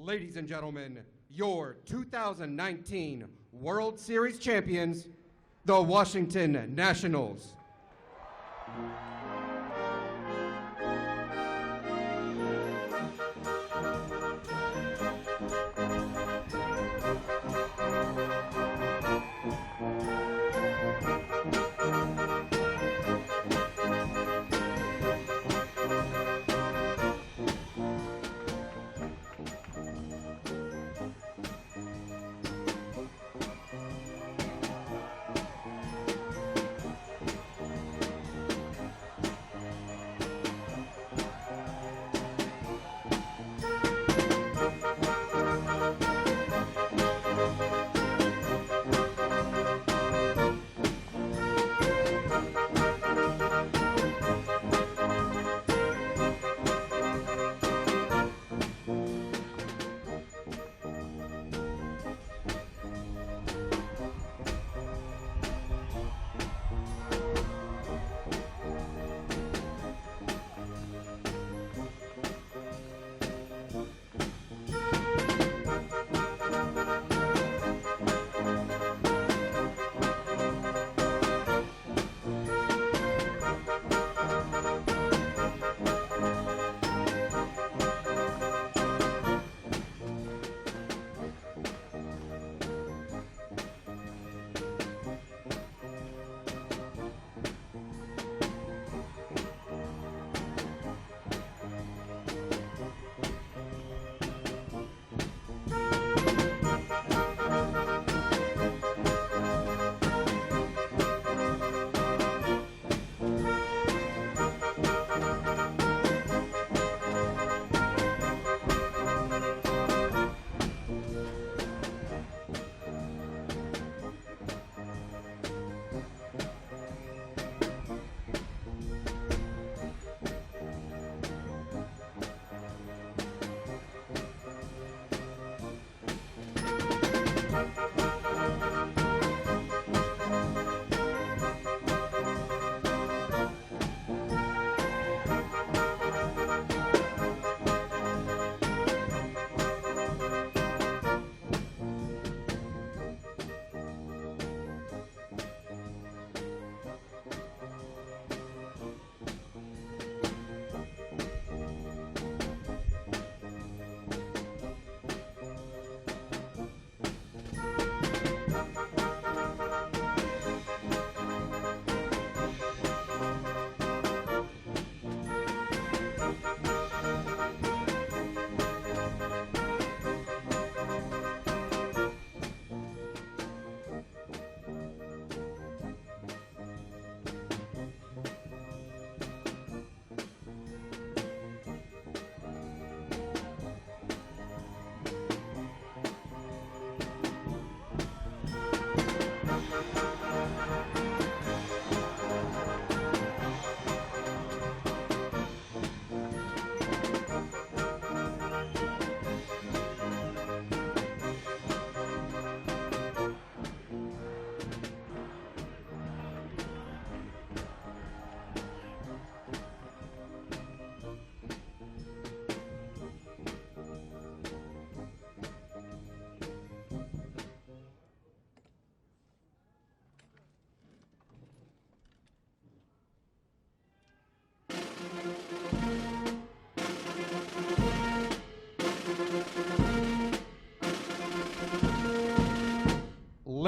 Ladies and gentlemen, your 2019 World Series champions, the Washington Nationals.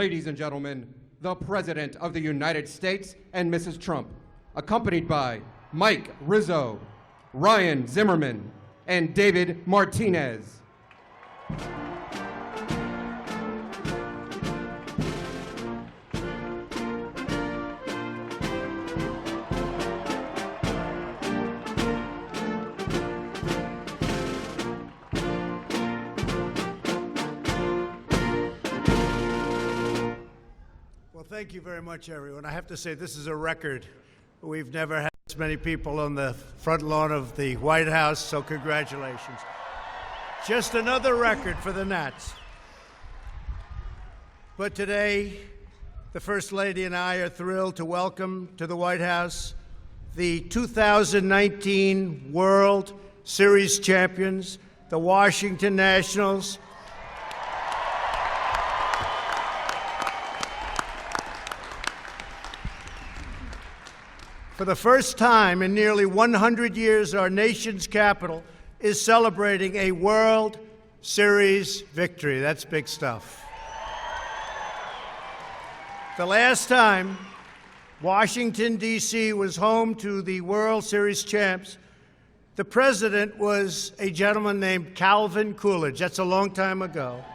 Ladies and gentlemen, the President of the United States and Mrs. Trump, accompanied by Mike Rizzo, Ryan Zimmerman, and David Martinez. Thank you very much, everyone. I have to say, this is a record. We've never had this many people on the front lawn of the White House, so congratulations. Just another record for the Nats. But today, the First Lady and I are thrilled to welcome to the White House the 2019 World Series champions, the Washington Nationals. For the first time in nearly 100 years, our nation's capital is celebrating a World Series victory. That's big stuff. The last time Washington, D.C. was home to the World Series champs, the president was a gentleman named Calvin Coolidge. That's a long time ago.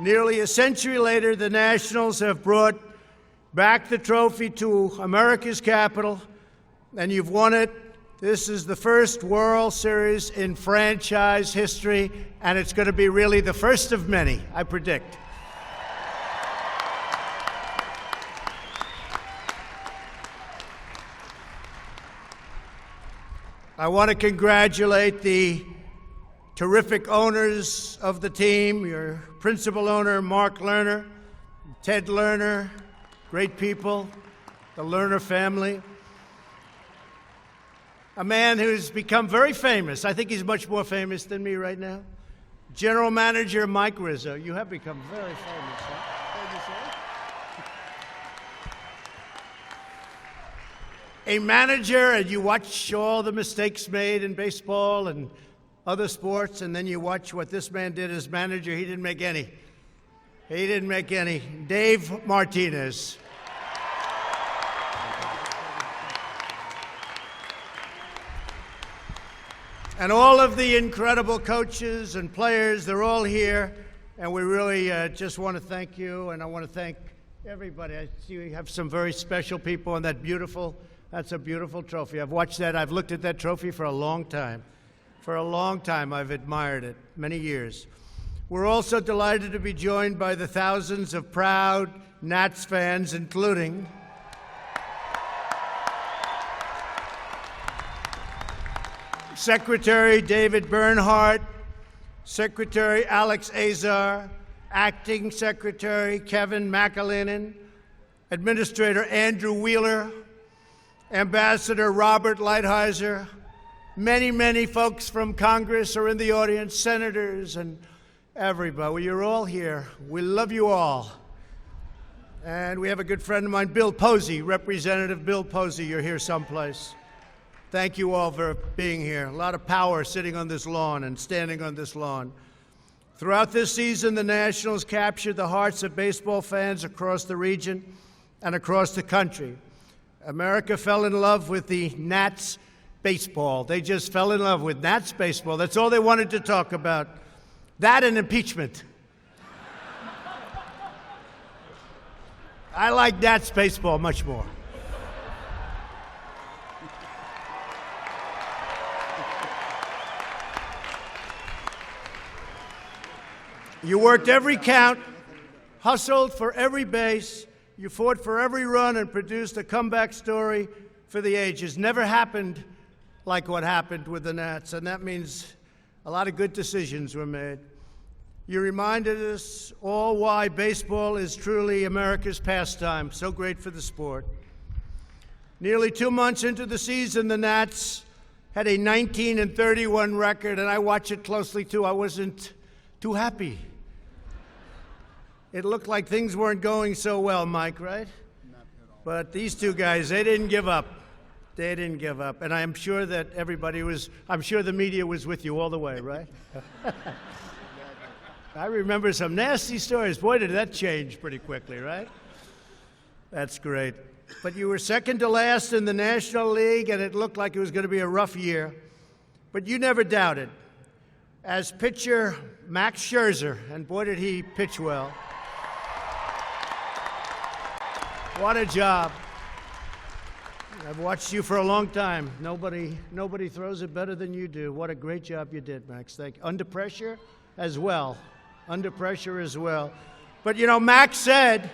Nearly a century later, the Nationals have brought back the trophy to America's capital, and you've won it. This is the first World Series in franchise history, and it's going to be really the first of many, I predict. I want to congratulate the terrific owners of the team, your principal owner, Mark Lerner, Ted Lerner, great people, the Lerner family. A man who's become very famous. I think he's much more famous than me right now. General Manager Mike Rizzo. You have become very famous, huh? A manager, and you watch all the mistakes made in baseball and other sports, and then you watch what this man did as manager. He didn't make any. He didn't make any. Dave Martinez. And all of the incredible coaches and players, they're all here, and we really just want to thank you, and I want to thank everybody. I see we have some very special people, and that's a beautiful trophy. I've watched that. I've looked at that trophy for a long time. For a long time, I've admired it, many years. We're also delighted to be joined by the thousands of proud Nats fans, including Secretary David Bernhardt, Secretary Alex Azar, Acting Secretary Kevin McAleenan, Administrator Andrew Wheeler, Ambassador Robert Lighthizer. Many, many folks from Congress are in the audience, senators and everybody. Well, you're all here. We love you all. And we have a good friend of mine, Bill Posey, Representative Bill Posey. You're here someplace. Thank you all for being here. A lot of power sitting on this lawn and standing on this lawn. Throughout this season, the Nationals captured the hearts of baseball fans across the region and across the country. America fell in love with the Nats baseball. They just fell in love with Nats baseball. That's all they wanted to talk about. That and impeachment. I like Nats baseball much more. You worked every count, hustled for every base, you fought for every run and produced a comeback story for the ages. Never happened like what happened with the Nats, and that means a lot of good decisions were made. You reminded us all why baseball is truly America's pastime. So great for the sport. Nearly 2 months into the season, the Nats had a 19-31 record, and I watched it closely too. I wasn't too happy. It looked like things weren't going so well, Mike, right? Not at all. But these two guys, they didn't give up. They didn't give up. And I'm sure that I'm sure the media was with you all the way, right? I remember some nasty stories. Boy, did that change pretty quickly, right? That's great. But you were second to last in the National League, and it looked like it was going to be a rough year. But you never doubted. As pitcher Max Scherzer, and boy, did he pitch well. What a job. I've watched you for a long time. Nobody throws it better than you do. What a great job you did, Max. Thank you. Under pressure as well. Under pressure as well. But, you know, Max said,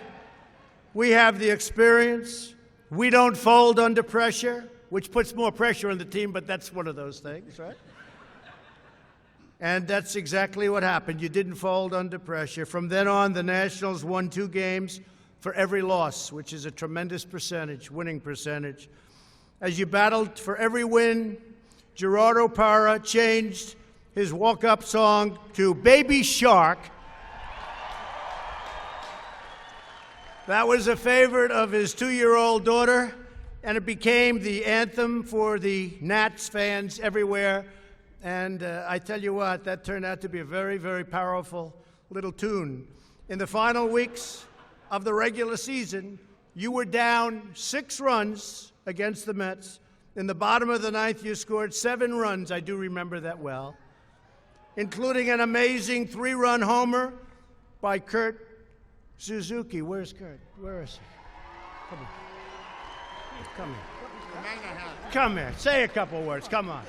we have the experience. We don't fold under pressure, which puts more pressure on the team, but that's one of those things, right? And that's exactly what happened. You didn't fold under pressure. From then on, the Nationals won 2 games for every loss, which is a tremendous percentage, winning percentage. As you battled for every win, Gerardo Parra changed his walk-up song to Baby Shark. That was a favorite of his 2-year-old daughter, and it became the anthem for the Nats fans everywhere. And I tell you what, that turned out to be a very, very powerful little tune. In the final weeks of the regular season, you were down 6 runs against the Mets. In the bottom of the ninth, you scored 7 runs. I do remember that well, including an amazing 3-run homer by Kurt Suzuki. Where's Kurt? Where is he? Come on. Come here. Come here. Say a couple words. Come on.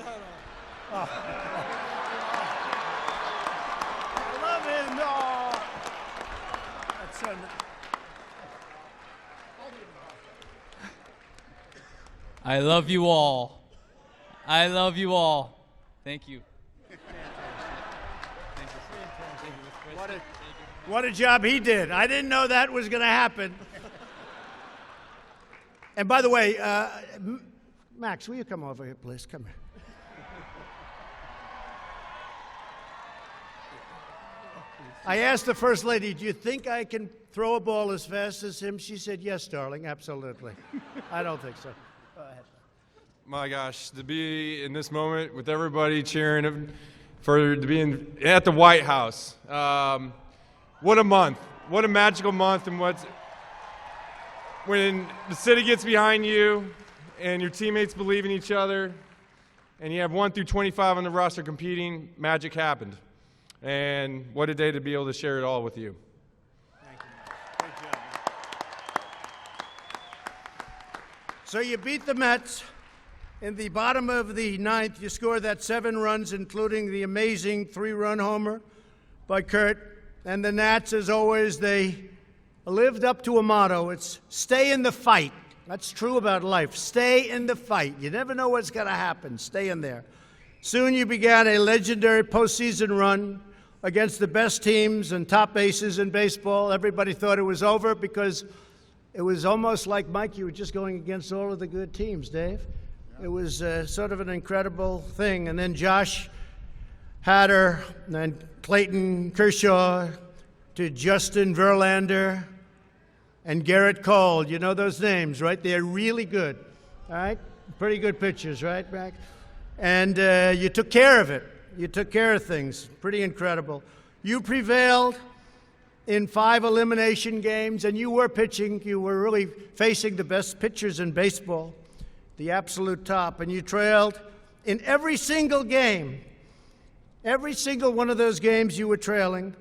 Oh. I love him. No. That's so nice. I love you all. I love you all. Thank you. What a job he did. I didn't know that was going to happen. And by the way, Max, will you come over here, please? Come here. I asked the First Lady, do you think I can throw a ball as fast as him? She said, yes, darling, absolutely. I don't think so. Go ahead. My gosh, to be in this moment with everybody cheering to be at the White House. What a month. What a magical month. And when the city gets behind you and your teammates believe in each other and you have 1 through 25 on the roster competing, magic happened. And what a day to be able to share it all with you. Thank you. Great job. So you beat the Mets. In the bottom of the ninth, you scored that 7 runs, including the amazing 3-run homer by Kurt. And the Nats, as always, they lived up to a motto. It's stay in the fight. That's true about life. Stay in the fight. You never know what's going to happen. Stay in there. Soon you began a legendary postseason run against the best teams and top aces in baseball. Everybody thought it was over because it was almost like, Mike, you were just going against all of the good teams, Dave. It was sort of an incredible thing. And then Josh Hader and Clayton Kershaw to Justin Verlander and Garrett Cole. You know those names, right? They're really good, all right? Pretty good pitchers, right, Mac? And you took care of it. You took care of things. Pretty incredible. You prevailed in 5 elimination games, and you were pitching. You were really facing the best pitchers in baseball, the absolute top, and you trailed in every single game. Every single one of those games you were trailing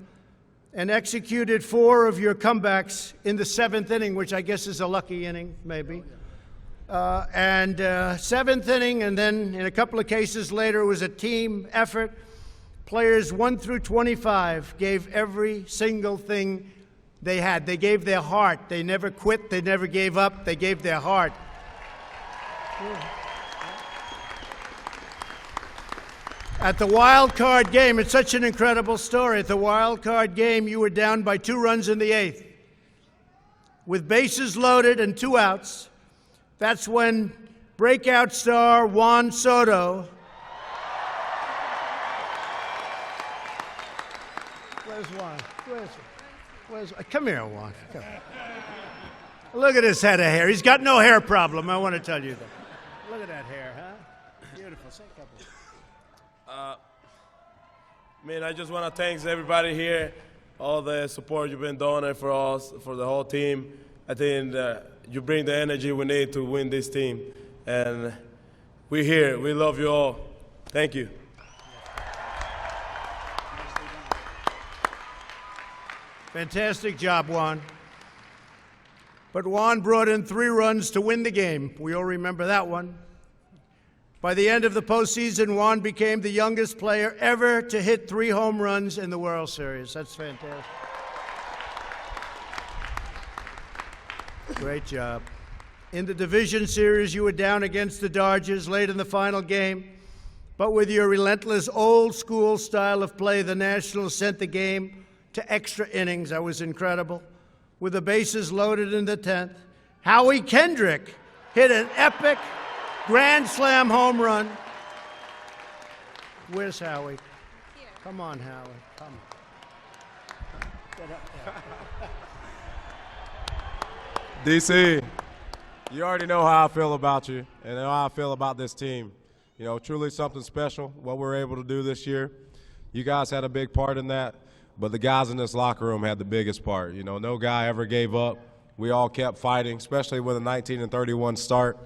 and executed 4 of your comebacks in the 7th inning, which I guess is a lucky inning, maybe. 7th inning, and then in a couple of cases later, it was a team effort. Players 1 through 25 gave every single thing they had. They gave their heart. They never quit. They never gave up. They gave their heart. At the wild card game, it's such an incredible story. At the wild card game, you were down by 2 runs in the 8th. With bases loaded and 2 outs, that's when breakout star Juan Soto. Where's Juan? Where's come here, Juan. Come. Look at his head of hair. He's got no hair problem, I want to tell you that. Look at that hair, huh? Beautiful. Say a couple. Man, I just want to thank everybody here, all the support you've been doing for us, for the whole team. I think you bring the energy we need to win this team. And we're here. We love you all. Thank you. Fantastic job, Juan. But Juan brought in 3 runs to win the game. We all remember that one. By the end of the postseason, Juan became the youngest player ever to hit 3 home runs in the World Series. That's fantastic. Great job. In the division series, you were down against the Dodgers late in the final game. But with your relentless old-school style of play, the Nationals sent the game to extra innings. That was incredible. With the bases loaded in the 10th, Howie Kendrick hit an epic Grand Slam home run. Where's Howie? Come on, Howard. Come on. Get up there. DC, you already know how I feel about you and how I feel about this team. You know, truly something special, what we're able to do this year. You guys had a big part in that, but the guys in this locker room had the biggest part. You know, no guy ever gave up. We all kept fighting, especially with a 19-31 start.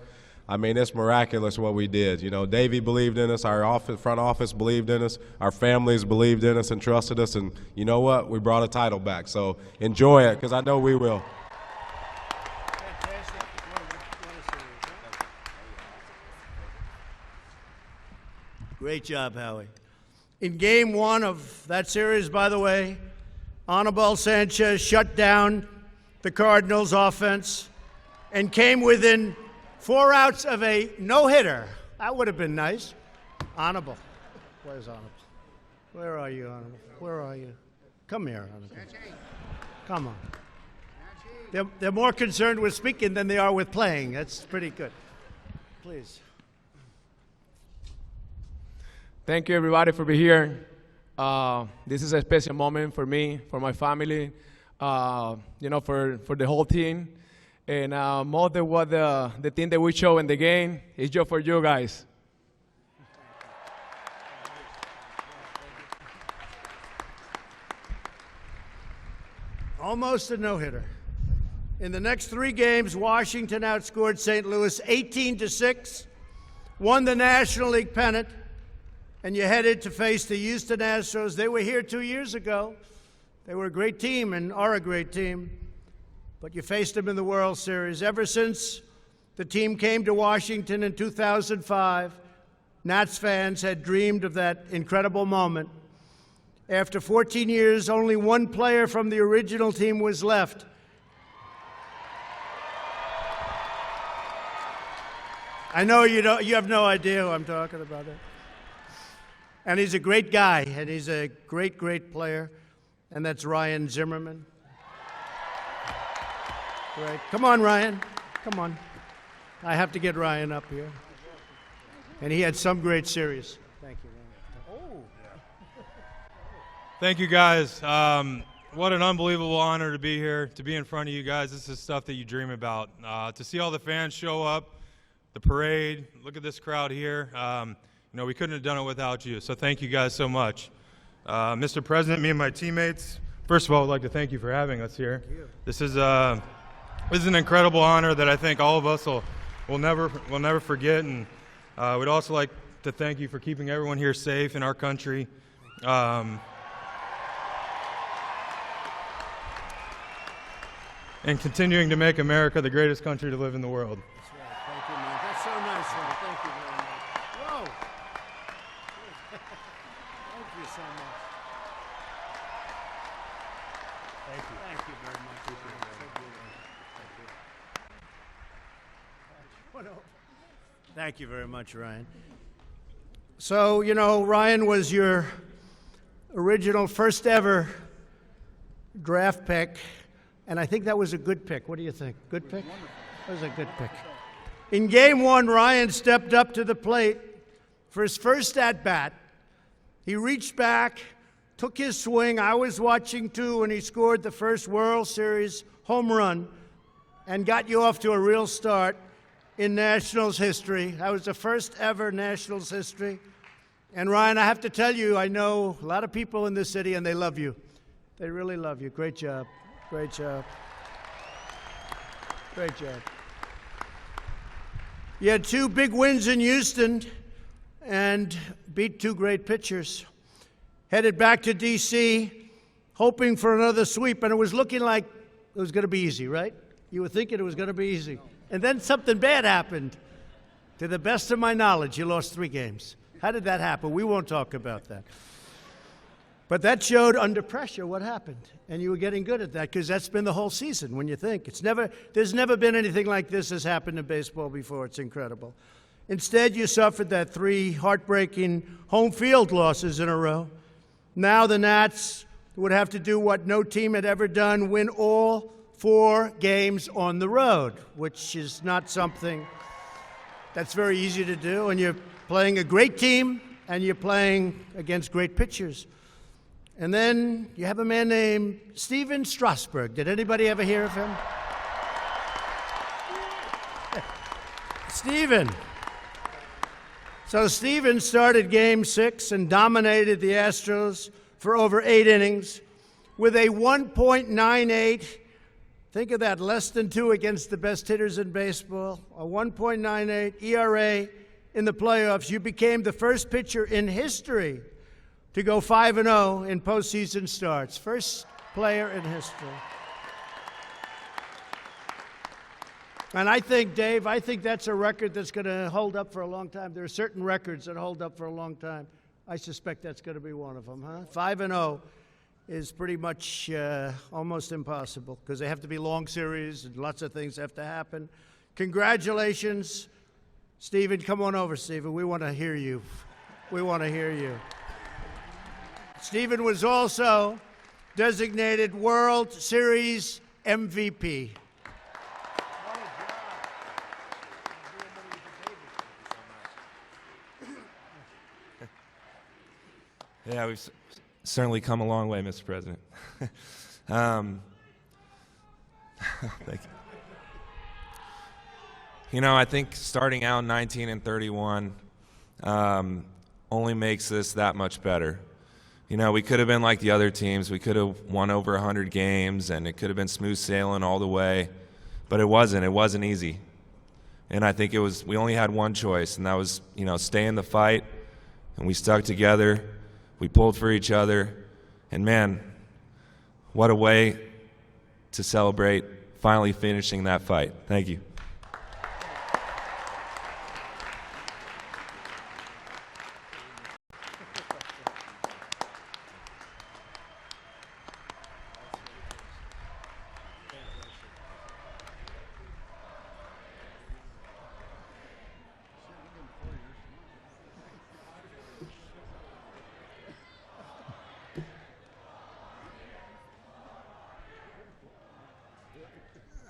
I mean, it's miraculous what we did. You know, Davey believed in us, our front office believed in us, our families believed in us and trusted us, and you know what? We brought a title back. So enjoy it, because I know we will. Great job, Howie. In game one of that series, by the way, Anibal Sanchez shut down the Cardinals' offense and came within 4 outs of a no-hitter. That would have been nice. Anibal. Where's Anibal? Where are you, Anibal? Where are you? Come here, Anibal. Come on. They're more concerned with speaking than they are with playing. That's pretty good. Please. Thank you, everybody, for being here. This is a special moment for me, for my family, you know, for the whole team. And more than what the team that we show in the game is just for you guys. Almost a no-hitter. In the next 3 games, Washington outscored St. Louis 18-6, won the National League pennant, and you headed to face the Houston Astros. They were here 2 years ago. They were a great team and are a great team, but you faced them in the World Series. Ever since the team came to Washington in 2005, Nats fans had dreamed of that incredible moment. After 14 years, only one player from the original team was left. I know you have no idea who I'm talking about. And he's a great guy, and he's a great, great player, and that's Ryan Zimmerman. Great. Come on, Ryan. Come on. I have to get Ryan up here. And he had some great series. Thank you, Ryan. Oh. Thank you, guys. What an unbelievable honor to be here, to be in front of you guys. This is stuff that you dream about. To see all the fans show up, the parade, look at this crowd here. You know, we couldn't have done it without you, so thank you guys so much. Mr. President, me and my teammates, first of all, I'd like to thank you for having us here. This is an incredible honor that I think all of us will never forget, and we'd also like to thank you for keeping everyone here safe in our country. And continuing to make America the greatest country to live in the world. That's right. Thank you, man. That's so nice, man. Thank you very much. Whoa. Thank you so much. Thank you. Thank you very much. Thank you. Thank you very much, Ryan. So, you know, Ryan was your original first ever draft pick. And I think that was a good pick. What do you think? Good pick? That was a good pick. In game one, Ryan stepped up to the plate for his first at-bat. He reached back, took his swing. I was watching, too, and he scored the first World Series home run and got you off to a real start in Nationals history. That was the first ever Nationals history. And, Ryan, I have to tell you, I know a lot of people in this city, and they love you. They really love you. Great job. Great job. Great job. You had 2 big wins in Houston and beat 2 great pitchers. Headed back to D.C., hoping for another sweep, and it was looking like it was going to be easy, right? You were thinking it was going to be easy. And then something bad happened. To the best of my knowledge, you lost 3 games. How did that happen? We won't talk about that. But that showed under pressure what happened, and you were getting good at that because that's been the whole season. When you think there's never been anything like this has happened in baseball before. It's incredible. Instead, you suffered that 3 heartbreaking home field losses in a row. Now the Nats would have to do what no team had ever done: win all 4 games on the road, which is not something that's very easy to do. And you're playing a great team, and you're playing against great pitchers. And then you have a man named Stephen Strasburg. Did anybody ever hear of him? Stephen. So Stephen started Game 6 and dominated the Astros for over 8 innings with a 1.98. Think of that, less than 2 against the best hitters in baseball. A 1.98 ERA in the playoffs. You became the first pitcher in history to go 5-0 in postseason starts. First player in history. And I think, Dave, I think that's a record that's going to hold up for a long time. There are certain records that hold up for a long time. I suspect that's going to be one of them, huh? 5-0 is pretty much almost impossible because they have to be long series and lots of things have to happen. Congratulations, Stephen. Come on over, Stephen. We want to hear you. We want to hear you. Stephen was also designated World Series MVP. Yeah, we've certainly come a long way, Mr. President. Thank you. You know, I think starting out 19-31 only makes this that much better. You know, we could have been like the other teams. We could have won over 100 games, and it could have been smooth sailing all the way. But it wasn't. It wasn't easy. And I think we only had one choice, and that was, you know, stay in the fight. And we stuck together. We pulled for each other. And, man, what a way to celebrate finally finishing that fight. Thank you.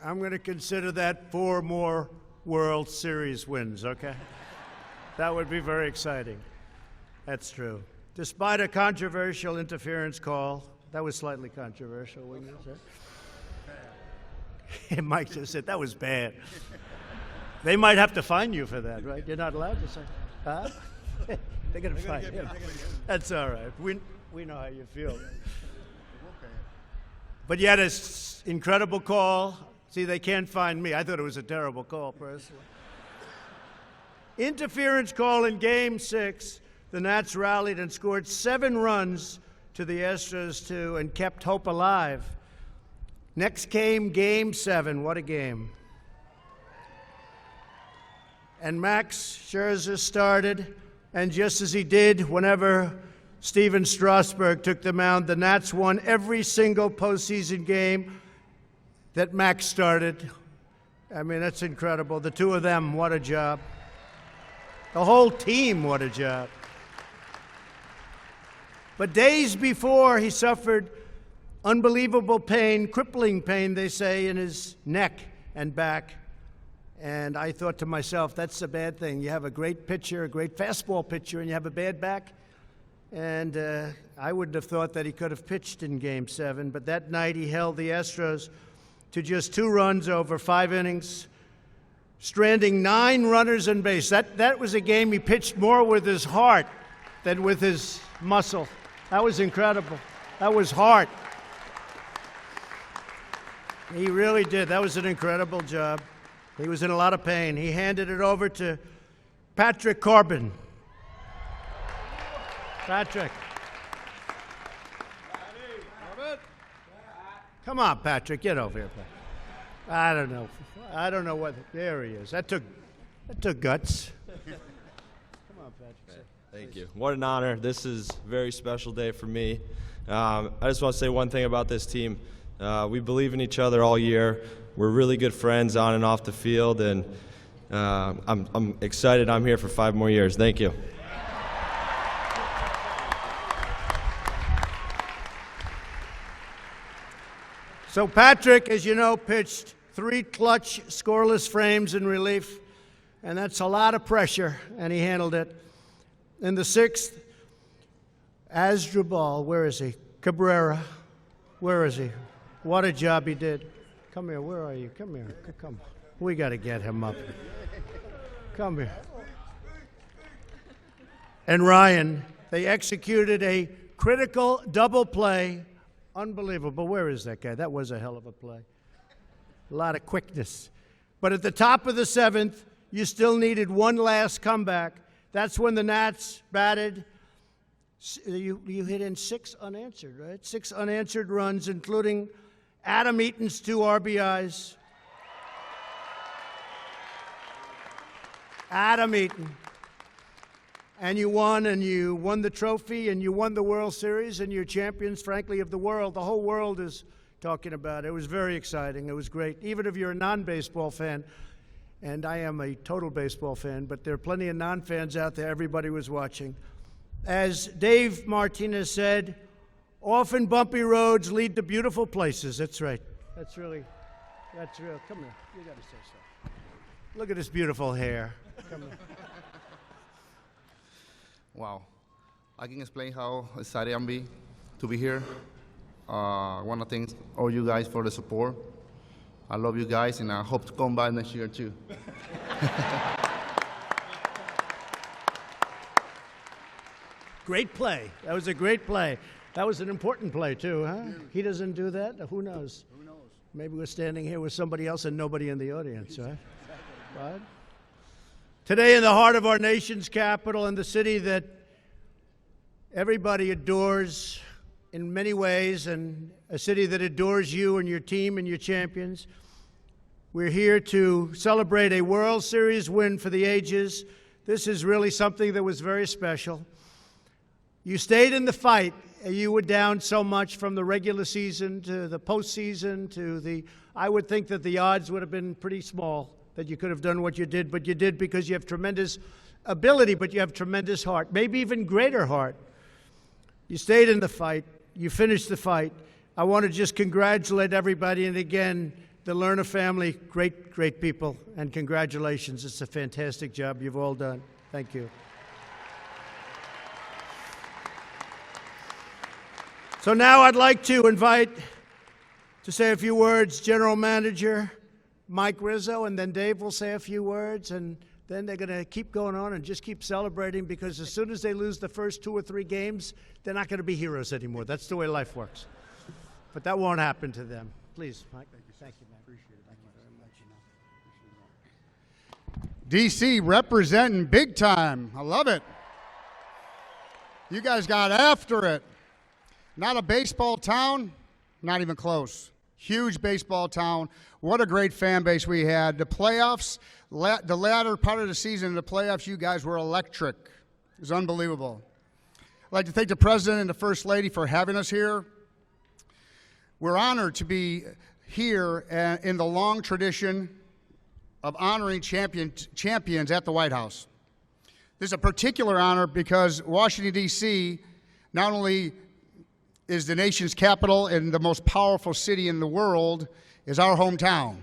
I'm going to consider that 4 more World Series wins, okay? That would be very exciting. That's true. Despite a controversial interference call, that was slightly controversial, wouldn't you say? Mike just said, that was bad. They might have to fine you for that, right? You're not allowed to say, huh? They're going to fine you. That's all right. We know how you feel. But you had an incredible call. See, they can't find me. I thought it was a terrible call, personally. Interference call in Game 6. The Nats rallied and scored 7 runs to the Astros 2 and kept hope alive. Next came Game 7. What a game. And Max Scherzer started, and just as he did whenever Stephen Strasburg took the mound, the Nats won every single postseason game that Max started. I mean, that's incredible. The 2 of them, what a job. The whole team, what a job. But days before, he suffered unbelievable pain, crippling pain, they say, in his neck and back. And I thought to myself, that's a bad thing. You have a great pitcher, a great fastball pitcher, and you have a bad back. And I wouldn't have thought that he could have pitched in Game 7. But that night, he held the Astros to just 2 runs over 5 innings, stranding 9 runners on base. That was a game he pitched more with his heart than with his muscle. That was incredible. That was heart. He really did. That was an incredible job. He was in a lot of pain. He handed it over to Patrick Corbin. Patrick. Come on, Patrick, get over here, Patrick. I don't know what. There he is. That took guts. Come on, Patrick. Thank you. What an honor. This is a very special day for me. I just want to say one thing about this team. We believe in each other all year. We're really good friends on and off the field, and I'm excited I'm here for 5 more years. Thank you. So Patrick, as you know, pitched 3 clutch scoreless frames in relief, and that's a lot of pressure, and he handled it. In the 6th, Asdrubal, where is he? Cabrera. Where is he? What a job he did. Come here. Where are you? Come here. Come. We got to get him up. Come here. And Ryan, they executed a critical double play. Unbelievable. Where is that guy? That was a hell of a play. A lot of quickness. But at the top of the seventh, you still needed one last comeback. That's when the Nats batted. You hit in 6 unanswered, right? 6 unanswered runs, including Adam Eaton's 2 RBIs. Adam Eaton. And you won the trophy, and you won the World Series, and you're champions, frankly, of the world. The whole world is talking about it. It was very exciting. It was great. Even if you're a non-baseball fan, and I am a total baseball fan, but there are plenty of non-fans out there. Everybody was watching. As Dave Martinez said, often bumpy roads lead to beautiful places. That's right. That's real. Come here. You got to say so. Look at this beautiful hair. Come here. Wow. I can explain how excited I'm to be here. I want to thank all you guys for the support. I love you guys, and I hope to come back next year, too. Great play. That was a great play. That was an important play, too, huh? He doesn't do that? Who knows? Who knows? Maybe we're standing here with somebody else and nobody in the audience, right? Right? Today, in the heart of our nation's capital, in the city that everybody adores in many ways, and a city that adores you and your team and your champions, we're here to celebrate a World Series win for the ages. This is really something that was very special. You stayed in the fight. You were down so much from the regular season to the postseason to the, I would think that the odds would have been pretty small that you could have done what you did, but you did because you have tremendous ability, but you have tremendous heart, maybe even greater heart. You stayed in the fight. You finished the fight. I want to just congratulate everybody, and again, the Lerner family, great, great people, and congratulations. It's a fantastic job you've all done. Thank you. So now I'd like to invite to say a few words General Manager Mike Rizzo, and then Dave will say a few words, and then they're going to keep going on and just keep celebrating, because as soon as they lose the first 2 or 3 games, they're not going to be heroes anymore. That's the way life works. But that won't happen to them. Please, Mike. Thank you, man. Appreciate it. Thank you very much. D.C. representing big time. I love it. You guys got after it. Not a baseball town, not even close. Huge baseball town. What a great fan base we had. The playoffs, the latter part of the season, the playoffs, you guys were electric. It was unbelievable. I'd like to thank the President and the First Lady for having us here. We're honored to be here in the long tradition of honoring champions at the White House. This is a particular honor because Washington, D.C. not only is the nation's capital and the most powerful city in the world, is our hometown.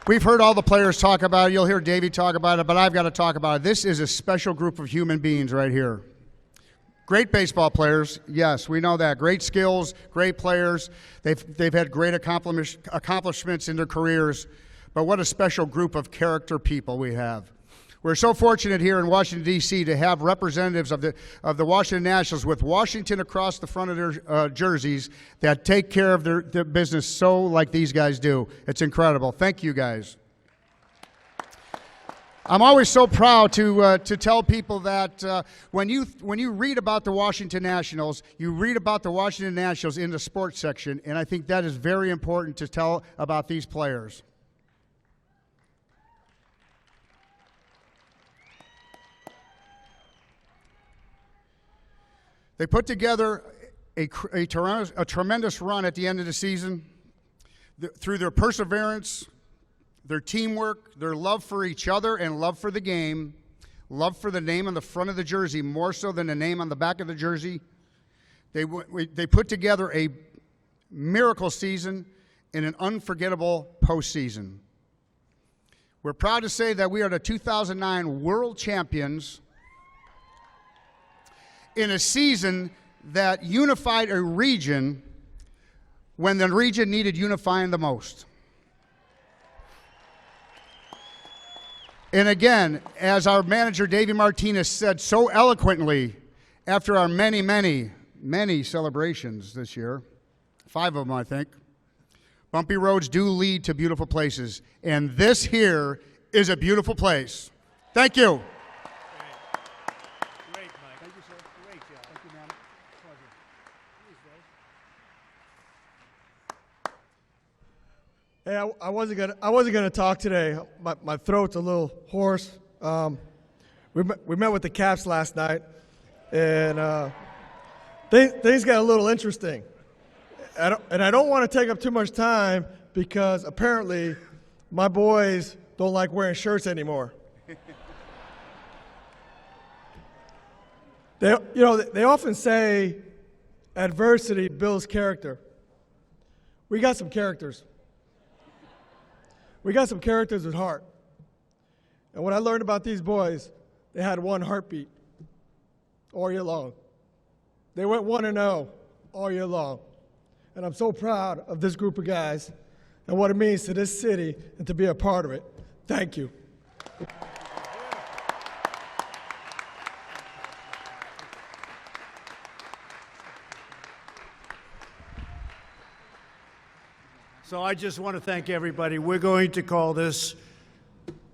We've heard all the players talk about it. You'll hear Davey talk about it, but I've got to talk about it. This is a special group of human beings right here. Great baseball players, yes, we know that. Great skills, great players. They've had great accomplishments in their careers, but what a special group of character people we have. We're so fortunate here in Washington, D.C. to have representatives of the Washington Nationals with Washington across the front of their jerseys that take care of their business so like these guys do. It's incredible. Thank you, guys. I'm always so proud to tell people that when you read about the Washington Nationals, you read about the Washington Nationals in the sports section, and I think that is very important to tell about these players. They put together a tremendous run at the end of the season through their perseverance, their teamwork, their love for each other and love for the game, love for the name on the front of the jersey more so than the name on the back of the jersey. They put together a miracle season and an unforgettable postseason. We're proud to say that we are the 2009 World Champions. in a season that unified a region when the region needed unifying the most. And again, as our manager, Davey Martinez, said so eloquently after our many, many, many celebrations this year, 5 of them, I think, bumpy roads do lead to beautiful places, and this here is a beautiful place. Thank you. Great, Mike. Thank you, sir. Great job. Thank you, ma'am. Please, Dave. Hey, I wasn't gonna talk today. My throat's a little hoarse. We met with the Caps last night, and things got a little interesting. I don't want to take up too much time because apparently my boys don't like wearing shirts anymore. They often say adversity builds character. We got some characters. We got some characters with heart. And what I learned about these boys, they had one heartbeat all year long. They went 1-0 all year long. And I'm so proud of this group of guys and what it means to this city and to be a part of it. Thank you. So I just want to thank everybody. We're going to call this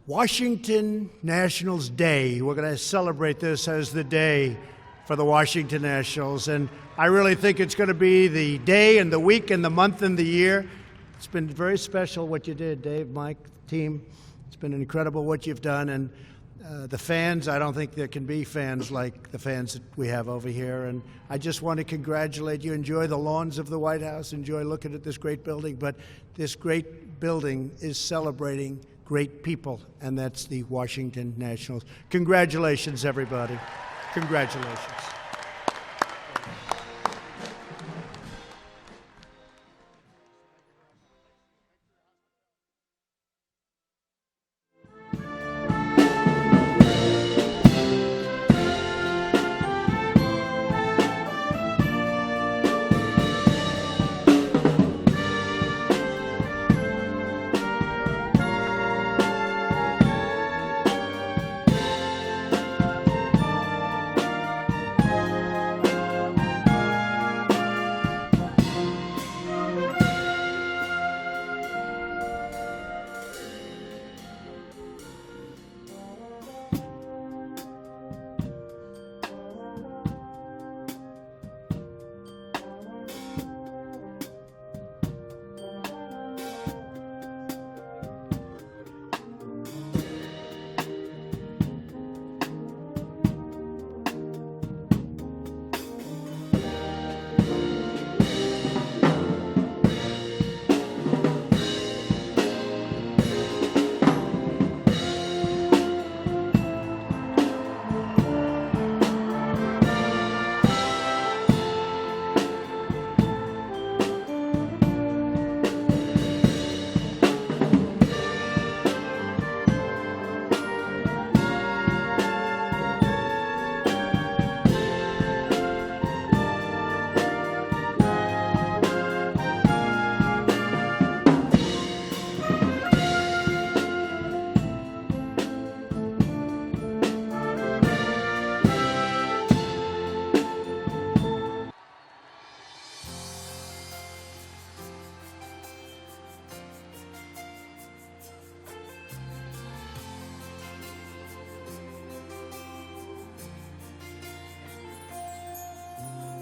Washington Nationals Day. We're going to celebrate this as the day for the Washington Nationals. And I really think it's going to be the day and the week and the month and the year. It's been very special what you did, Dave, Mike, team. It's been incredible what you've done. And the fans, I don't think there can be fans like the fans that we have over here. And I just want to congratulate you. Enjoy the lawns of the White House. Enjoy looking at this great building. But this great building is celebrating great people, and that's the Washington Nationals. Congratulations, everybody. Congratulations.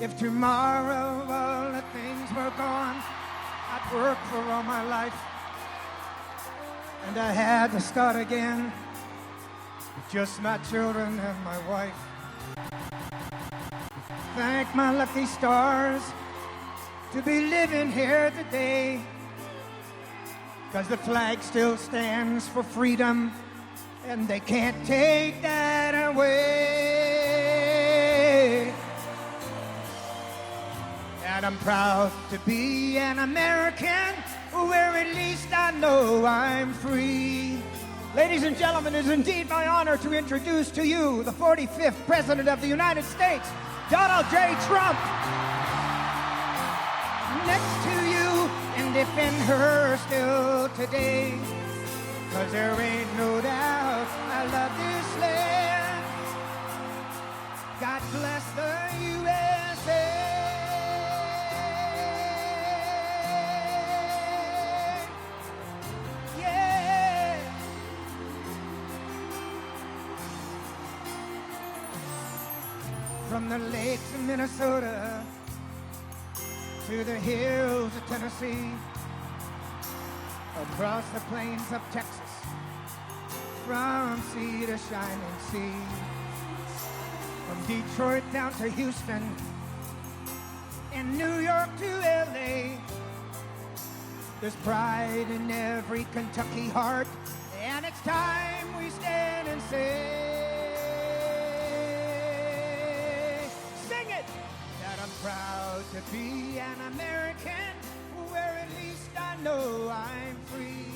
If tomorrow all the things were gone, I'd work for all my life, and I had to start again with just my children and my wife. Thank my lucky stars to be living here today, 'cause the flag still stands for freedom, and they can't take that away. And I'm proud to be an American, where at least I know I'm free. Ladies and gentlemen, it is indeed my honor to introduce to you the 45th President of the United States, Donald J. Trump. Next to you and defend her still today. 'Cause there ain't no doubt I love this land. God bless the USA. Yeah. From the lakes of Minnesota to the hills of Tennessee, across the plains of Texas, from sea to shining sea, from Detroit down to Houston, and New York to LA. There's pride in every Kentucky heart, and it's time we stand and say, sing it, that I'm proud to be an American, where at least I know I'm free.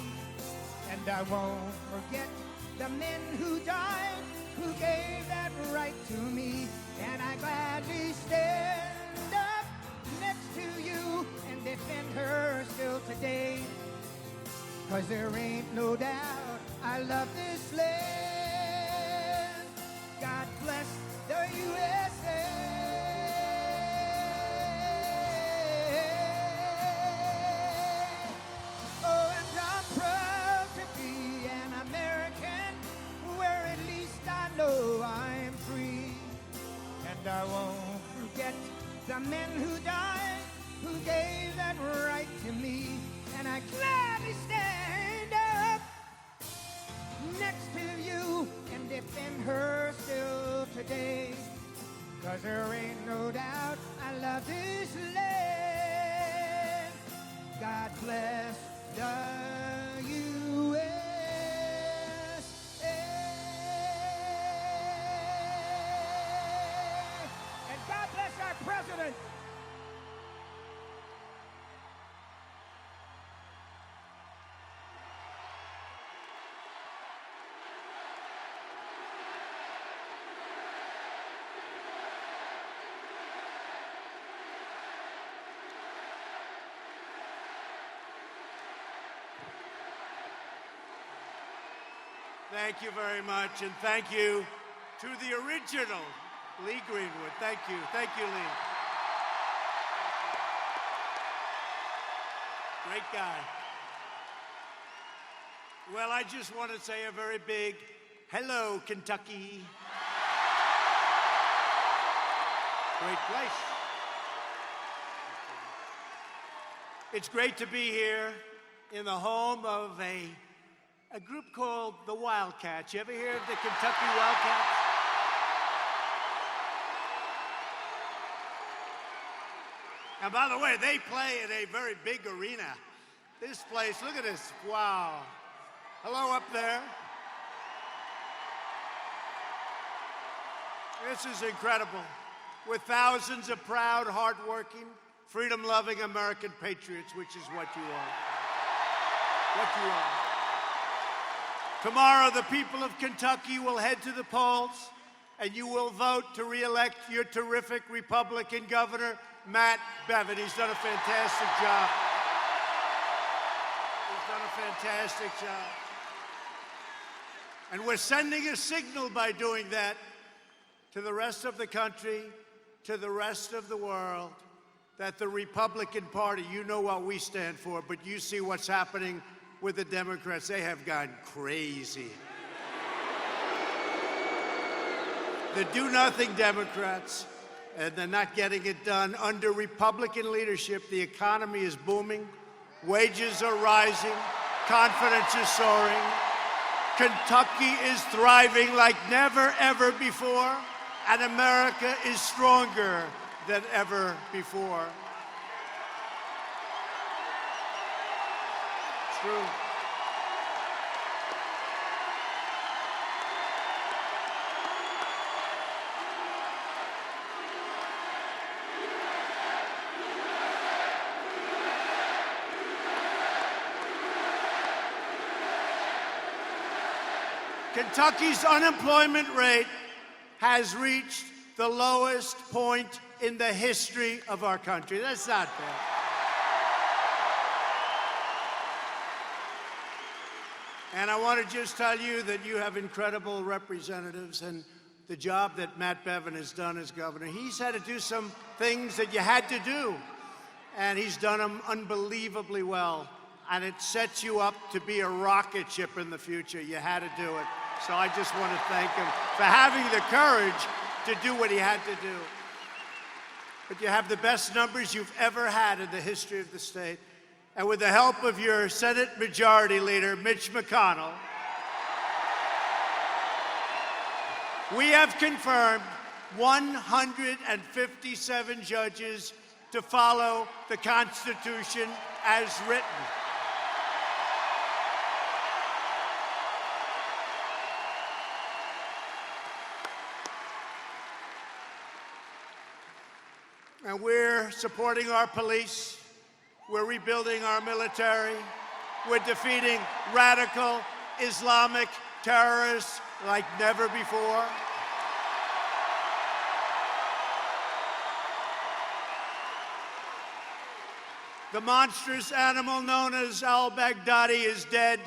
And I won't forget the men who died, who gave that right to me. And I gladly stand up next to you and defend her still today. 'Cause there ain't no doubt I love this land. God bless the USA. Oh, and I'm proud to be an American, where at least I know I'm free. And I won't forget the men who died, who gave that right to me. And I gladly stand up next to you and defend her still today. 'Cause there ain't no doubt I love this land. God bless the USA. And God bless our president. Thank you very much, and thank you to the original Lee Greenwood. Thank you. Thank you, Lee. Great guy. Well, I just want to say a very big hello, Kentucky. Great place. It's great to be here in the home of a group called the Wildcats. You ever hear of the Kentucky Wildcats? And by the way, they play in a very big arena. This place, look at this, wow. Hello up there. This is incredible. With thousands of proud, hardworking, freedom-loving American patriots, which is what you are. What you are. Tomorrow, the people of Kentucky will head to the polls, and you will vote to re-elect your terrific Republican governor, Matt Bevin. He's done a fantastic job. He's done a fantastic job. And we're sending a signal by doing that to the rest of the country, to the rest of the world, that the Republican Party, you know what we stand for, but you see what's happening with the Democrats. They have gone crazy. The do-nothing Democrats, and they're not getting it done. Under Republican leadership, the economy is booming, wages are rising, confidence is soaring. Kentucky is thriving like never, ever before, and America is stronger than ever before. It's true. Kentucky's unemployment rate has reached the lowest point in the history of our country. That's not bad. And I want to just tell you that you have incredible representatives, and the job that Matt Bevin has done as governor, he's had to do some things that you had to do, and he's done them unbelievably well. And it sets you up to be a rocket ship in the future. You had to do it. So I just want to thank him for having the courage to do what he had to do. But you have the best numbers you've ever had in the history of the state. And with the help of your Senate Majority Leader, Mitch McConnell, we have confirmed 157 judges to follow the Constitution as written. And we're supporting our police. We're rebuilding our military. We're defeating radical Islamic terrorists like never before. The monstrous animal known as al-Baghdadi is dead.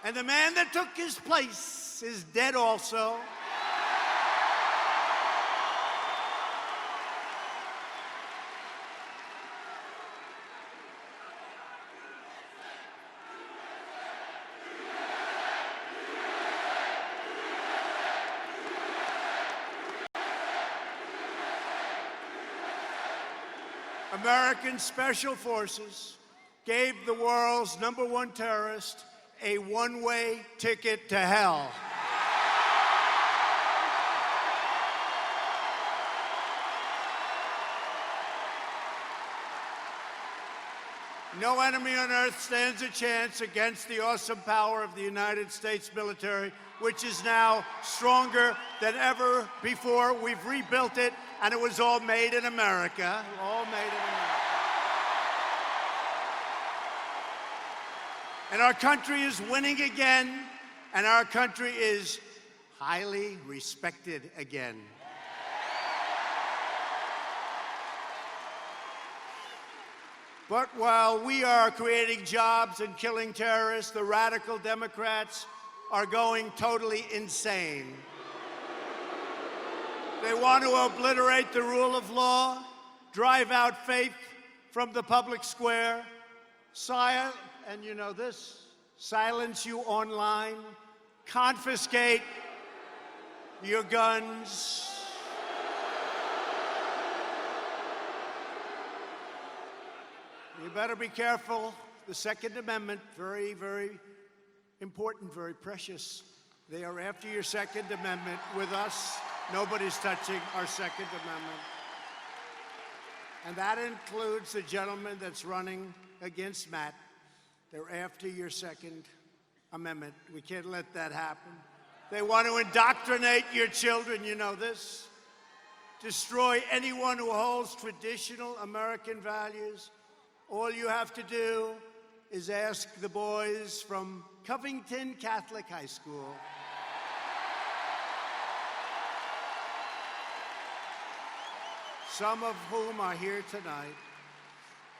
And the man that took his place is dead also. American Special Forces gave the world's #1 terrorist a one-way ticket to hell. No enemy on earth stands a chance against the awesome power of the United States military, which is now stronger than ever before. We've rebuilt it, and it was all made in America. All made in America. And our country is winning again, and our country is highly respected again. But while we are creating jobs and killing terrorists, the radical Democrats are going totally insane. They want to obliterate the rule of law, drive out faith from the public square, and you know this, silence you online, confiscate your guns. You better be careful. The Second Amendment, very, very important, very precious. They are after your Second Amendment. With us, nobody's touching our Second Amendment. And that includes the gentleman that's running against Matt. They're after your Second Amendment. We can't let that happen. They want to indoctrinate your children, you know this. Destroy anyone who holds traditional American values. All you have to do is ask the boys from Covington Catholic High School. Some of whom are here tonight.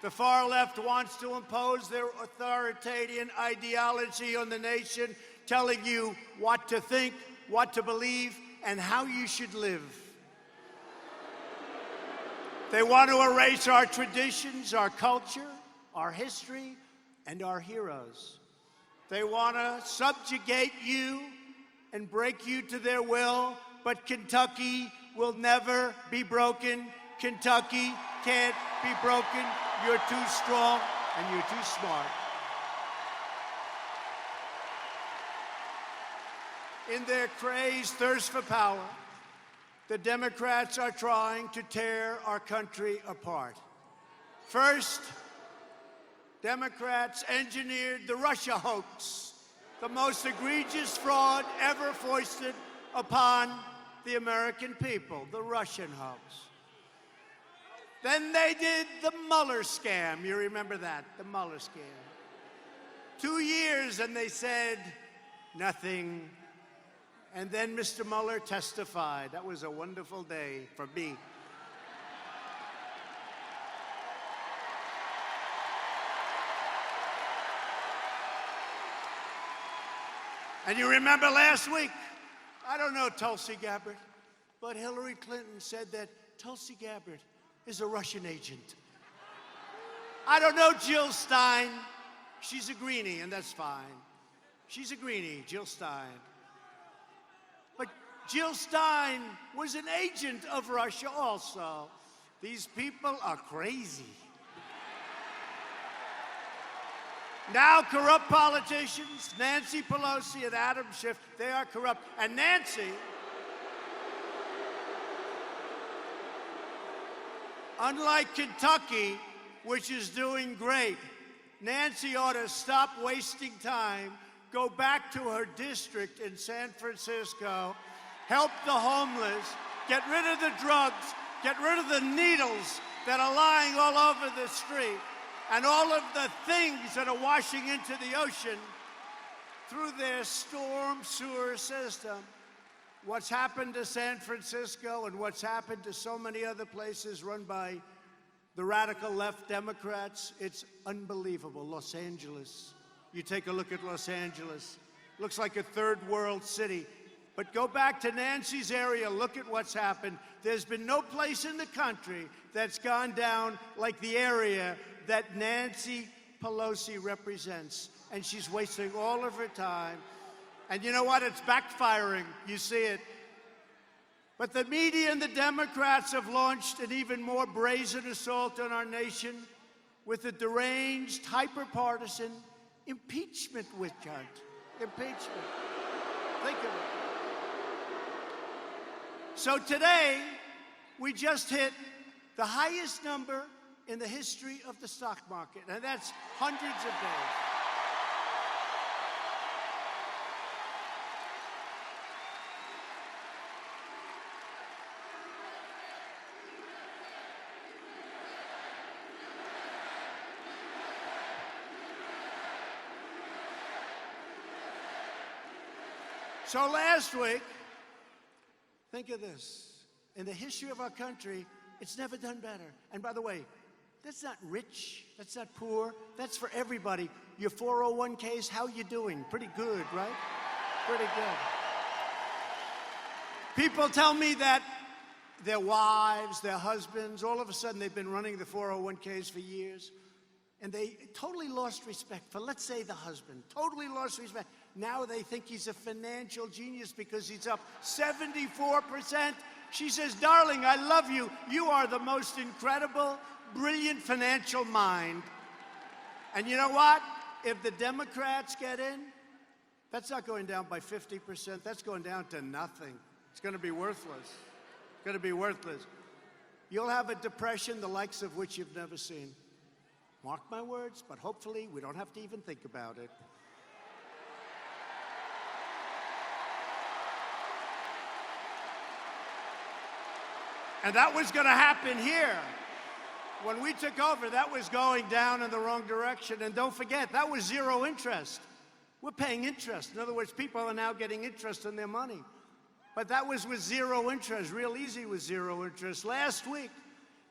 The far left wants to impose their authoritarian ideology on the nation, telling you what to think, what to believe, and how you should live. They want to erase our traditions, our culture, our history, and our heroes. They want to subjugate you and break you to their will, but Kentucky will never be broken. Kentucky can't be broken. You're too strong and you're too smart. In their crazed thirst for power, the Democrats are trying to tear our country apart. First, Democrats engineered the Russia hoax, the most egregious fraud ever foisted upon the American people, the Russian hoax. Then they did the Mueller scam. You remember that, the Mueller scam. 2 years, and they said nothing. And then Mr. Mueller testified. That was a wonderful day for me. And you remember last week, I don't know Tulsi Gabbard, but Hillary Clinton said that Tulsi Gabbard is a Russian agent. I don't know Jill Stein. She's a greenie, and that's fine. She's a greenie, Jill Stein. But Jill Stein was an agent of Russia also. These people are crazy. Now corrupt politicians, Nancy Pelosi and Adam Schiff, they are corrupt. And Nancy, unlike Kentucky, which is doing great, Nancy ought to stop wasting time, go back to her district in San Francisco, help the homeless, get rid of the drugs, get rid of the needles that are lying all over the street, and all of the things that are washing into the ocean through their storm sewer system. What's happened to San Francisco and what's happened to so many other places run by the radical left Democrats, it's unbelievable. Los Angeles. You take a look at Los Angeles. Looks like a third world city. But go back to Nancy's area, look at what's happened. There's been no place in the country that's gone down like the area that Nancy Pelosi represents. And she's wasting all of her time. And you know what? It's backfiring. You see it. But the media and the Democrats have launched an even more brazen assault on our nation with a deranged, hyper-partisan impeachment witch hunt. Impeachment. Think of it. So today, we just hit the highest number in the history of the stock market, and that's hundreds of days. So last week, think of this. In the history of our country, it's never done better. And by the way, that's not rich, that's not poor, that's for everybody. Your 401ks, how you doing? Pretty good, right? Pretty good. People tell me that their wives, their husbands, all of a sudden they've been running the 401ks for years, and they totally lost respect for, let's say, the husband. Totally lost respect. Now they think he's a financial genius because he's up 74%. She says, darling, I love you. You are the most incredible, brilliant financial mind. And you know what? If the Democrats get in, that's not going down by 50%. That's going down to nothing. It's going to be worthless. It's going to be worthless. You'll have a depression the likes of which you've never seen. Mark my words, but hopefully we don't have to even think about it. And that was going to happen here. When we took over, that was going down in the wrong direction. And don't forget, that was zero interest. We're paying interest. In other words, people are now getting interest on their money. But that was with zero interest, real easy with zero interest. Last week,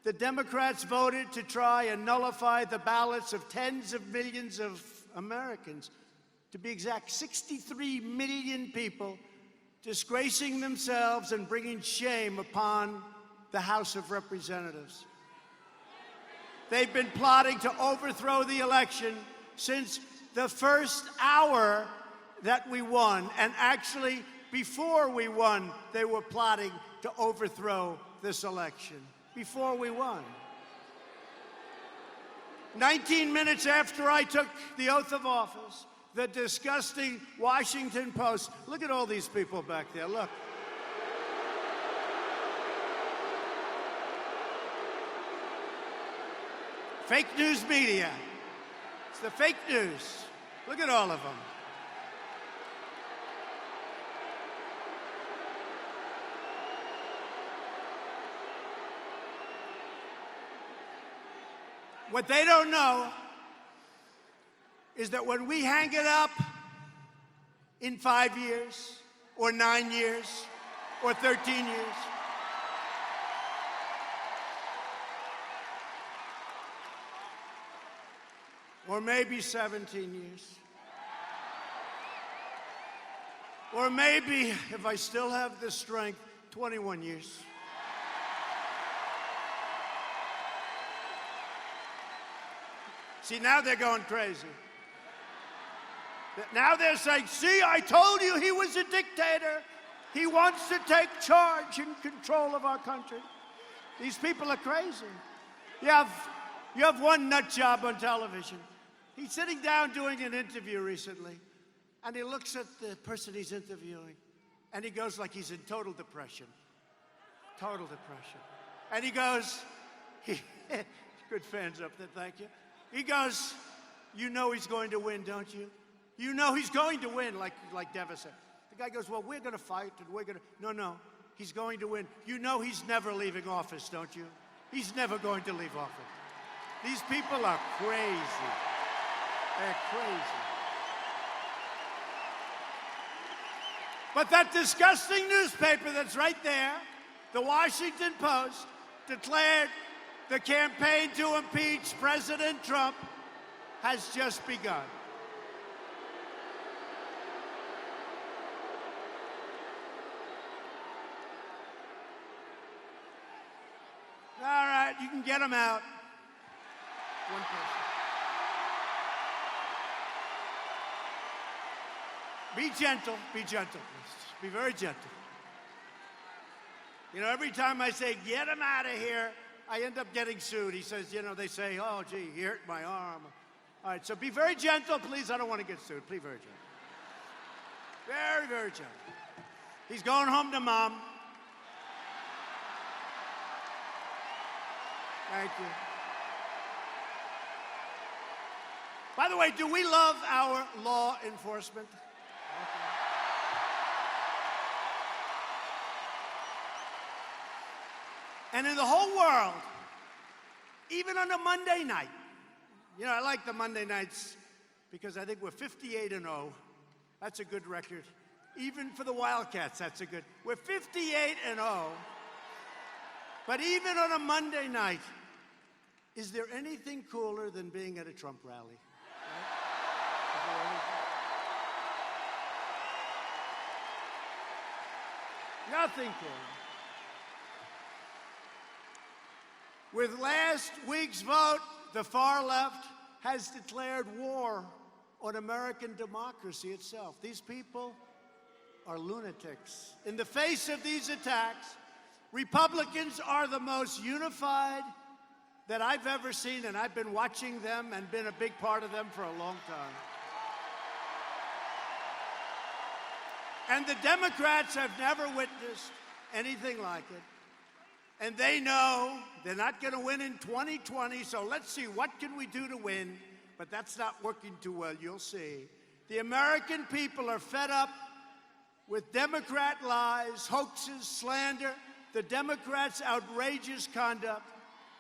the Democrats voted to try and nullify the ballots of tens of millions of Americans. To be exact, 63 million people disgracing themselves and bringing shame upon the House of Representatives. They've been plotting to overthrow the election since the first hour that we won. And actually, before we won, they were plotting to overthrow this election. Before we won. 19 minutes after I took the oath of office, the disgusting Washington Post, look at all these people back there, look. Fake news media. It's the fake news. Look at all of them. What they don't know is that when we hang it up in 5 years, or 9 years, or 13 years, or maybe 17 years, or maybe, if I still have the strength, 21 years. See, now they're going crazy. Now they're saying, see, I told you he was a dictator. He wants to take charge and control of our country. These people are crazy. You have one nut job on television. He's sitting down doing an interview recently, and he looks at the person he's interviewing, and he goes like he's in total depression. Total depression. And he goes, good fans up there, thank you. He goes, you know he's going to win, don't you? You know he's going to win, like devastated. The guy goes, well, we're going to fight, and we're going to... No, he's going to win. You know he's never leaving office, don't you? He's never going to leave office. These people are crazy. They're crazy. But that disgusting newspaper that's right there, the Washington Post, declared the campaign to impeach President Trump has just begun. All right, you can get them out. One person. Be gentle, please. Be very gentle. You know, every time I say, get him out of here, I end up getting sued. He says, you know, they say, oh, gee, he hurt my arm. All right, so be very gentle, please. I don't want to get sued. Please, very gentle. Very, very gentle. He's going home to Mom. Thank you. By the way, do we love our law enforcement? And in the whole world, even on a Monday night, you know, I like the Monday nights because I think we're 58-0. That's a good record. Even for the Wildcats, that's a good. We're 58-0. But even on a Monday night, is there anything cooler than being at a Trump rally? Right? Nothing cooler. With last week's vote, the far left has declared war on American democracy itself. These people are lunatics. In the face of these attacks, Republicans are the most unified that I've ever seen, and I've been watching them and been a big part of them for a long time. And the Democrats have never witnessed anything like it. And they know they're not going to win in 2020, so let's see, what can we do to win? But that's not working too well, you'll see. The American people are fed up with Democrat lies, hoaxes, slander. The Democrats' outrageous conduct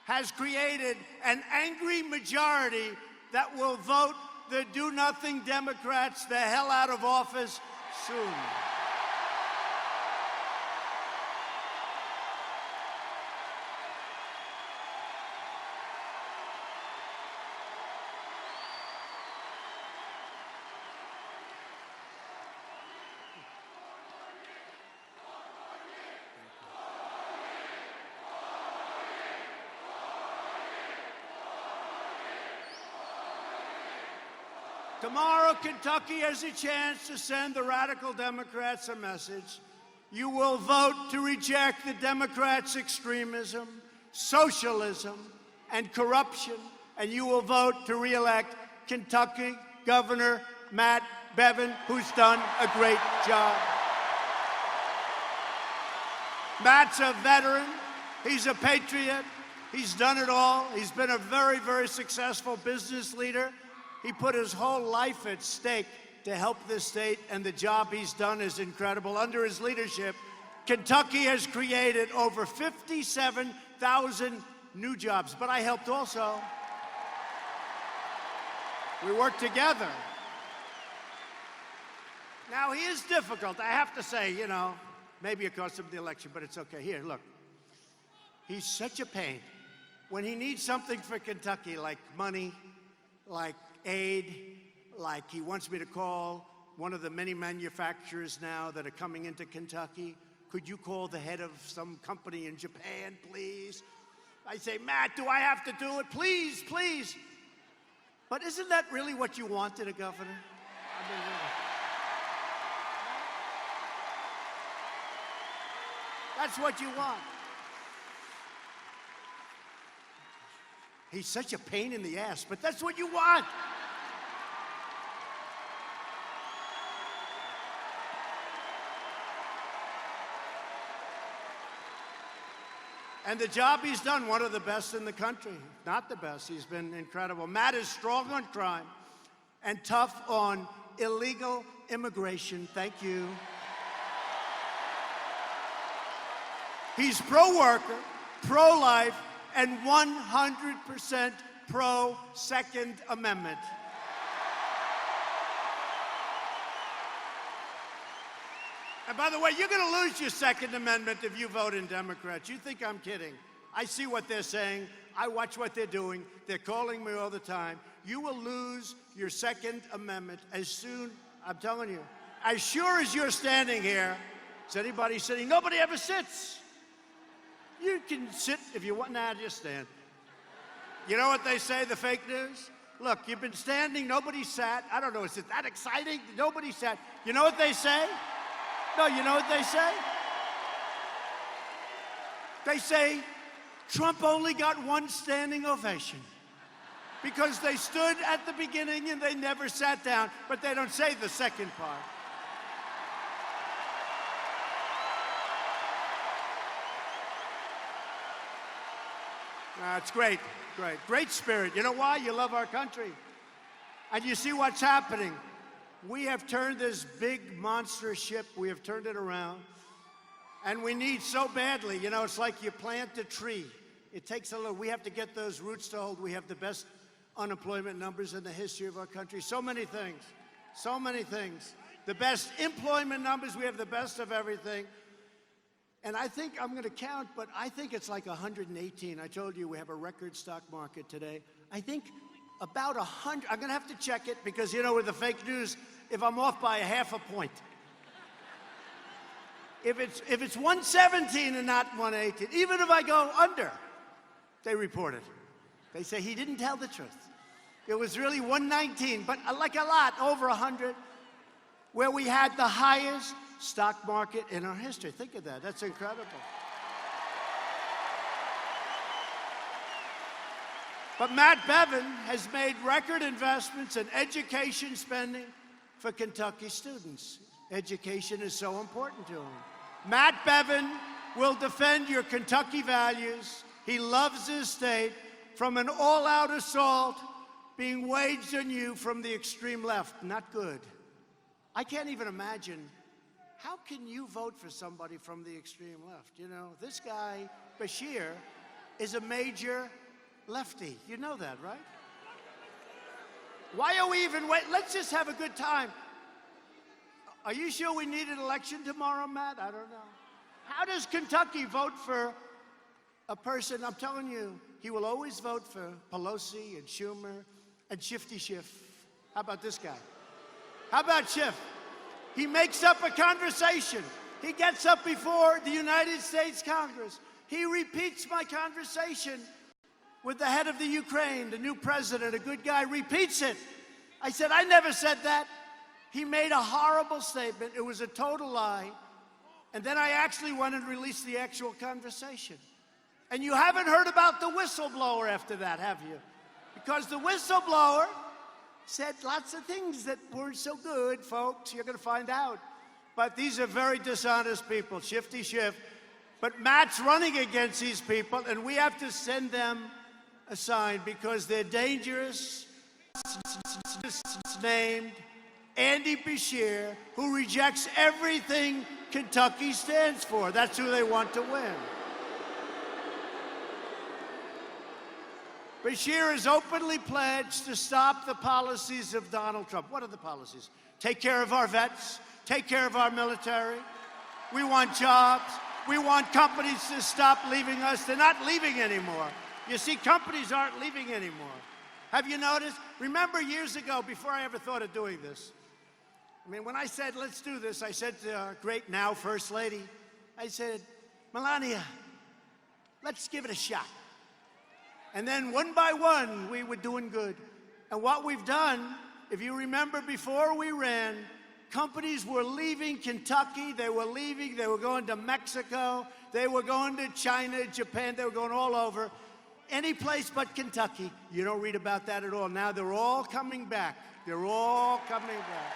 has created an angry majority that will vote the do-nothing Democrats the hell out of office soon. Tomorrow, Kentucky has a chance to send the radical Democrats a message. You will vote to reject the Democrats' extremism, socialism, and corruption, and you will vote to re-elect Kentucky Governor Matt Bevin, who's done a great job. Matt's a veteran. He's a patriot. He's done it all. He's been a very, very successful business leader. He put his whole life at stake to help this state, and the job he's done is incredible. Under his leadership, Kentucky has created over 57,000 new jobs. But I helped also. We work together. Now, he is difficult, I have to say, you know. Maybe it cost him the election, but it's okay. Here, look. He's such a pain. When he needs something for Kentucky, like money, like aid, like he wants me to call one of the many manufacturers now that are coming into Kentucky. Could you call the head of some company in Japan, please? I say, Matt, do I have to do it? Please, please. But isn't that really what you wanted, a governor? I mean, really. That's what you want. He's such a pain in the ass, but that's what you want. And the job he's done, one of the best in the country. Not the best, he's been incredible. Matt is strong on crime and tough on illegal immigration. Thank you. He's pro-worker, pro-life, and 100% pro-Second Amendment. And by the way, you're going to lose your Second Amendment if you vote in Democrats. You think I'm kidding. I see what they're saying. I watch what they're doing. They're calling me all the time. You will lose your Second Amendment as soon, I'm telling you, as sure as you're standing here. Is anybody sitting? Nobody ever sits. You can sit if you want. Nah, just stand. You know what they say, the fake news? Look, you've been standing, nobody sat. I don't know, is it that exciting? Nobody sat. You know what they say? No, you know what they say? They say Trump only got one standing ovation because they stood at the beginning and they never sat down, but they don't say the second part. It's great, great. Great spirit. You know why? You love our country. And you see what's happening. We have turned this big monster ship, we have turned it around. And we need so badly, you know, it's like you plant a tree. It takes a little, we have to get those roots to hold. We have the best unemployment numbers in the history of our country. So many things, so many things. The best employment numbers, we have the best of everything. And I think, I'm going to count, but I think it's like 118. I told you we have a record stock market today. I think about 100, I'm going to have to check it because, you know, with the fake news, if I'm off by a half a point. If it's 117 and not 118, even if I go under, they report it. They say he didn't tell the truth. It was really 119, but like a lot, over 100, where we had the highest stock market in our history. Think of that. That's incredible. But Matt Bevin has made record investments in education spending for Kentucky students. Education is so important to him. Matt Bevin will defend your Kentucky values. He loves his state from an all-out assault being waged on you from the extreme left. Not good. I can't even imagine. How can you vote for somebody from the extreme left? You know, this guy, Bashir, is a major lefty. You know that, right? Why are we even waiting? Let's just have a good time. Are you sure we need an election tomorrow, Matt? I don't know. How does Kentucky vote for a person? I'm telling you, he will always vote for Pelosi and Schumer and Shifty Schiff. How about this guy? How about Schiff? He makes up a conversation. He gets up before the United States Congress. He repeats my conversation with the head of the Ukraine, the new president, a good guy, repeats it. I said, I never said that. He made a horrible statement. It was a total lie. And then I actually went and released the actual conversation. And you haven't heard about the whistleblower after that, have you? Because the whistleblower said lots of things that weren't so good, folks. You're going to find out. But these are very dishonest people, Shifty Schiff. But Matt's running against these people, and we have to send them a sign because they're dangerous. Named Andy Bashir, who rejects everything Kentucky stands for. That's who they want to win. Bashir has openly pledged to stop the policies of Donald Trump. What are the policies? Take care of our vets, take care of our military. We want jobs. We want companies to stop leaving us. They're not leaving anymore. You see, companies aren't leaving anymore. Have you noticed? Remember years ago, before I ever thought of doing this, I mean, when I said, let's do this, I said to our great now First Lady, I said, Melania, let's give it a shot. And then one by one, we were doing good. And what we've done, if you remember before we ran, companies were leaving Kentucky, they were leaving, they were going to Mexico, they were going to China, Japan, they were going all over. Any place but Kentucky. You don't read about that at all. Now they're all coming back. They're all coming back.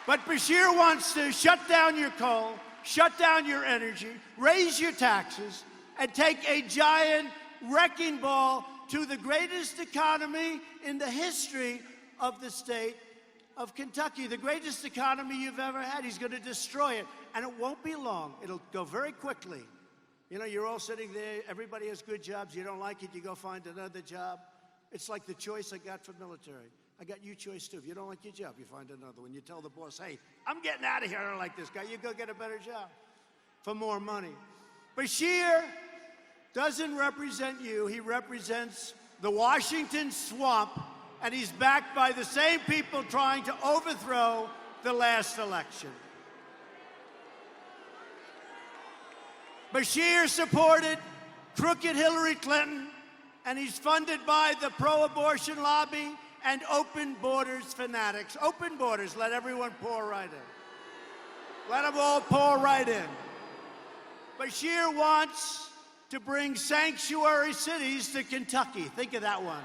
But Bashir wants to shut down your coal, shut down your energy, raise your taxes, and take a giant wrecking ball to the greatest economy in the history of the state of Kentucky, the greatest economy you've ever had. He's going to destroy it, and it won't be long. It'll go very quickly. You know, you're all sitting there, everybody has good jobs, you don't like it, you go find another job. It's like the choice I got for military. I got you choice too. If you don't like your job, you find another one. You tell the boss, hey, I'm getting out of here, I don't like this guy. You go get a better job for more money. Bashir doesn't represent you, he represents the Washington swamp, and he's backed by the same people trying to overthrow the last election. Bashir supported crooked Hillary Clinton, and he's funded by the pro-abortion lobby and open borders fanatics. Open borders, let everyone pour right in. Let them all pour right in. Bashir wants to bring sanctuary cities to Kentucky. Think of that one.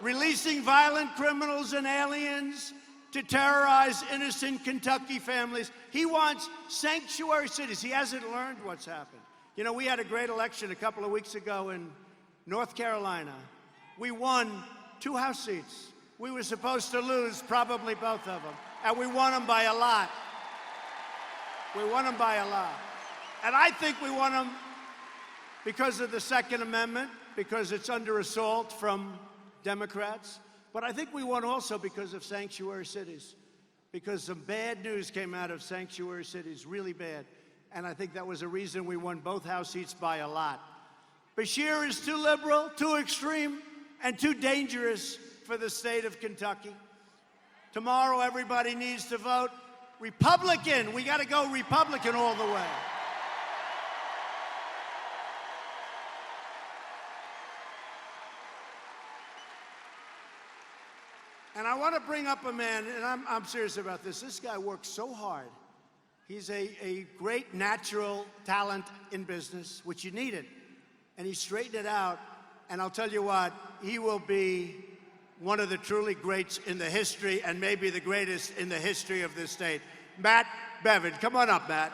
Releasing violent criminals and aliens to terrorize innocent Kentucky families. He wants sanctuary cities. He hasn't learned what's happened. You know, we had a great election a couple of weeks ago in North Carolina. We won 2 House seats. We were supposed to lose probably both of them, and we won them by a lot. We won them by a lot. And I think we won them because of the Second Amendment, because it's under assault from Democrats. But I think we won also because of sanctuary cities, because some bad news came out of sanctuary cities, really bad. And I think that was a reason we won both House seats by a lot. Bashir is too liberal, too extreme, and too dangerous for the state of Kentucky. Tomorrow, everybody needs to vote Republican. We got to go Republican all the way. And I want to bring up a man, and I'm serious about this. This guy works so hard. He's a great natural talent in business, which you needed. And he straightened it out. And I'll tell you what, he will be one of the truly greats in the history, and maybe the greatest in the history of this state. Matt Bevin. Come on up, Matt.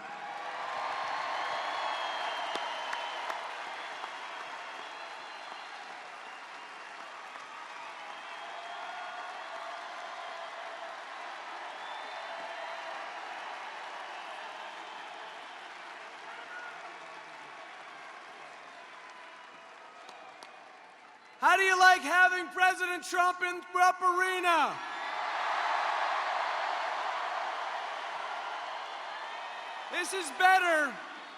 How do you like having President Trump in Rupp Arena? This is better.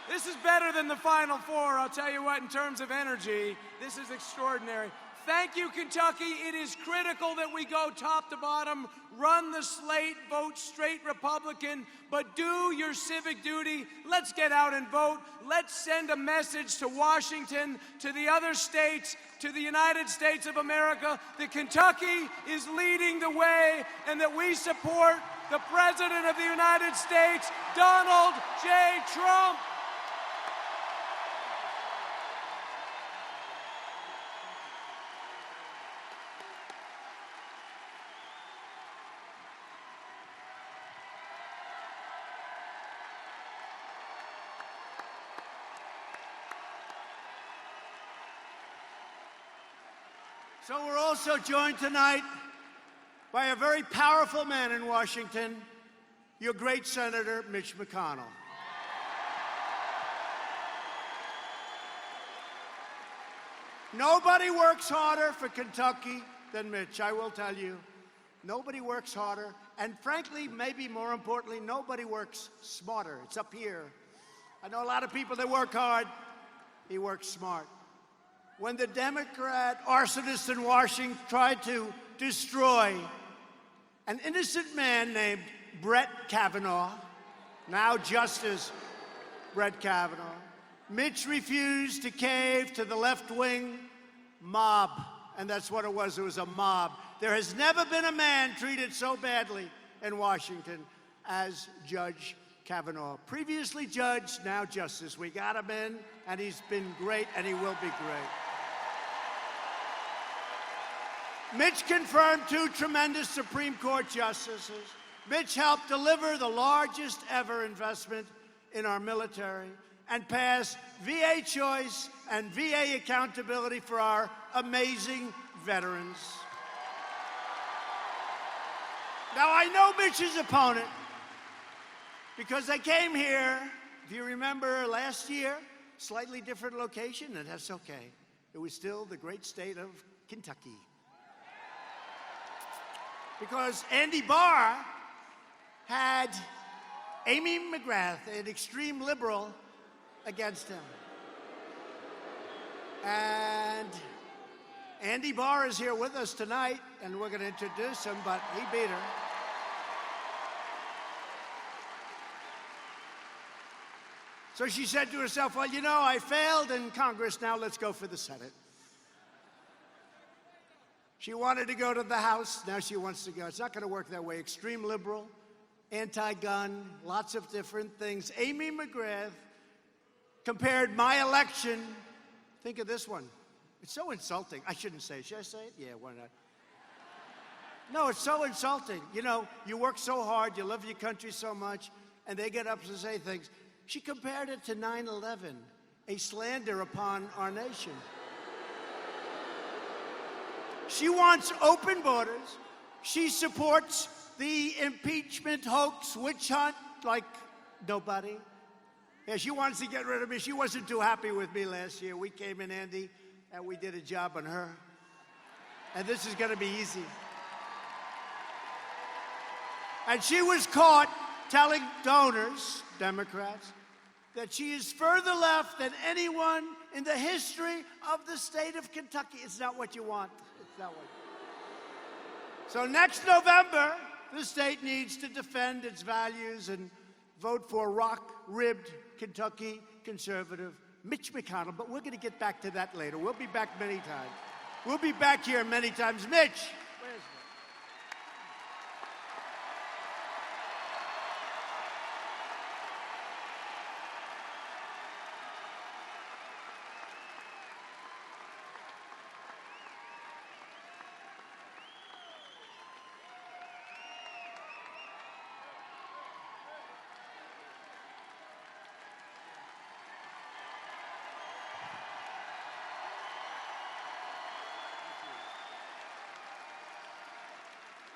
This is better than the Final Four. I'll tell you what, in terms of energy, this is extraordinary. Thank you, Kentucky. It is critical that we go top to bottom, run the slate, vote straight Republican, but do your civic duty. Let's get out and vote. Let's send a message to Washington, to the other states, to the United States of America that Kentucky is leading the way and that we support the President of the United States, Donald J. Trump. So we're also joined tonight by a very powerful man in Washington, your great Senator, Mitch McConnell. Nobody works harder for Kentucky than Mitch, I will tell you. Nobody works harder, and frankly, maybe more importantly, nobody works smarter. It's up here. I know a lot of people that work hard. He works smart. When the Democrat arsonist in Washington tried to destroy an innocent man named Brett Kavanaugh, now Justice Brett Kavanaugh, Mitch refused to cave to the left-wing mob, and that's what it was. It was a mob. There has never been a man treated so badly in Washington as Judge Kavanaugh. Previously judge, now justice. We got him in, and he's been great, and he will be great. Mitch confirmed 2 tremendous Supreme Court justices. Mitch helped deliver the largest ever investment in our military and pass VA choice and VA accountability for our amazing veterans. Now, I know Mitch's opponent because they came here, if you remember last year, slightly different location, and that's okay. It was still the great state of Kentucky. Because Andy Barr had Amy McGrath, an extreme liberal, against him. And Andy Barr is here with us tonight, and we're going to introduce him, but he beat her. So she said to herself, well, you know, I failed in Congress, now let's go for the Senate. She wanted to go to the House, now she wants to go. It's not going to work that way. Extreme liberal, anti-gun, lots of different things. Amy McGrath compared my election, think of this one. It's so insulting. I shouldn't say it. Should I say it? Yeah, why not? No, it's so insulting. You know, you work so hard, you love your country so much, and they get up and say things. She compared it to 9/11, a slander upon our nation. She wants open borders. She supports the impeachment hoax, witch hunt, like nobody. Yeah, she wants to get rid of me. She wasn't too happy with me last year. We came in, Andy, and we did a job on her. And this is going to be easy. And she was caught telling donors, Democrats, that she is further left than anyone in the history of the state of Kentucky. It's not what you want. It's not what you want. So next November, the state needs to defend its values and vote for rock-ribbed Kentucky conservative Mitch McConnell. But we're going to get back to that later. We'll be back many times. We'll be back here many times. Mitch, where's Mitch?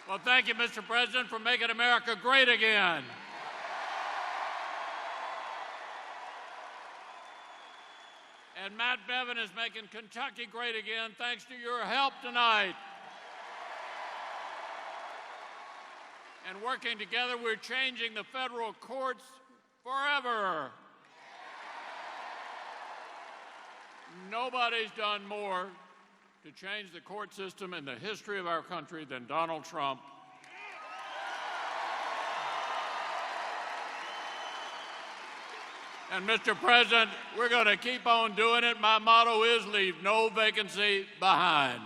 Well, thank you, Mr. President, for making America great again. And Matt Bevin is making Kentucky great again thanks to your help tonight. And working together, we're changing the federal courts forever. Nobody's done more to change the court system in the history of our country than Donald Trump. And Mr. President, we're going to keep on doing it. My motto is leave no vacancy behind.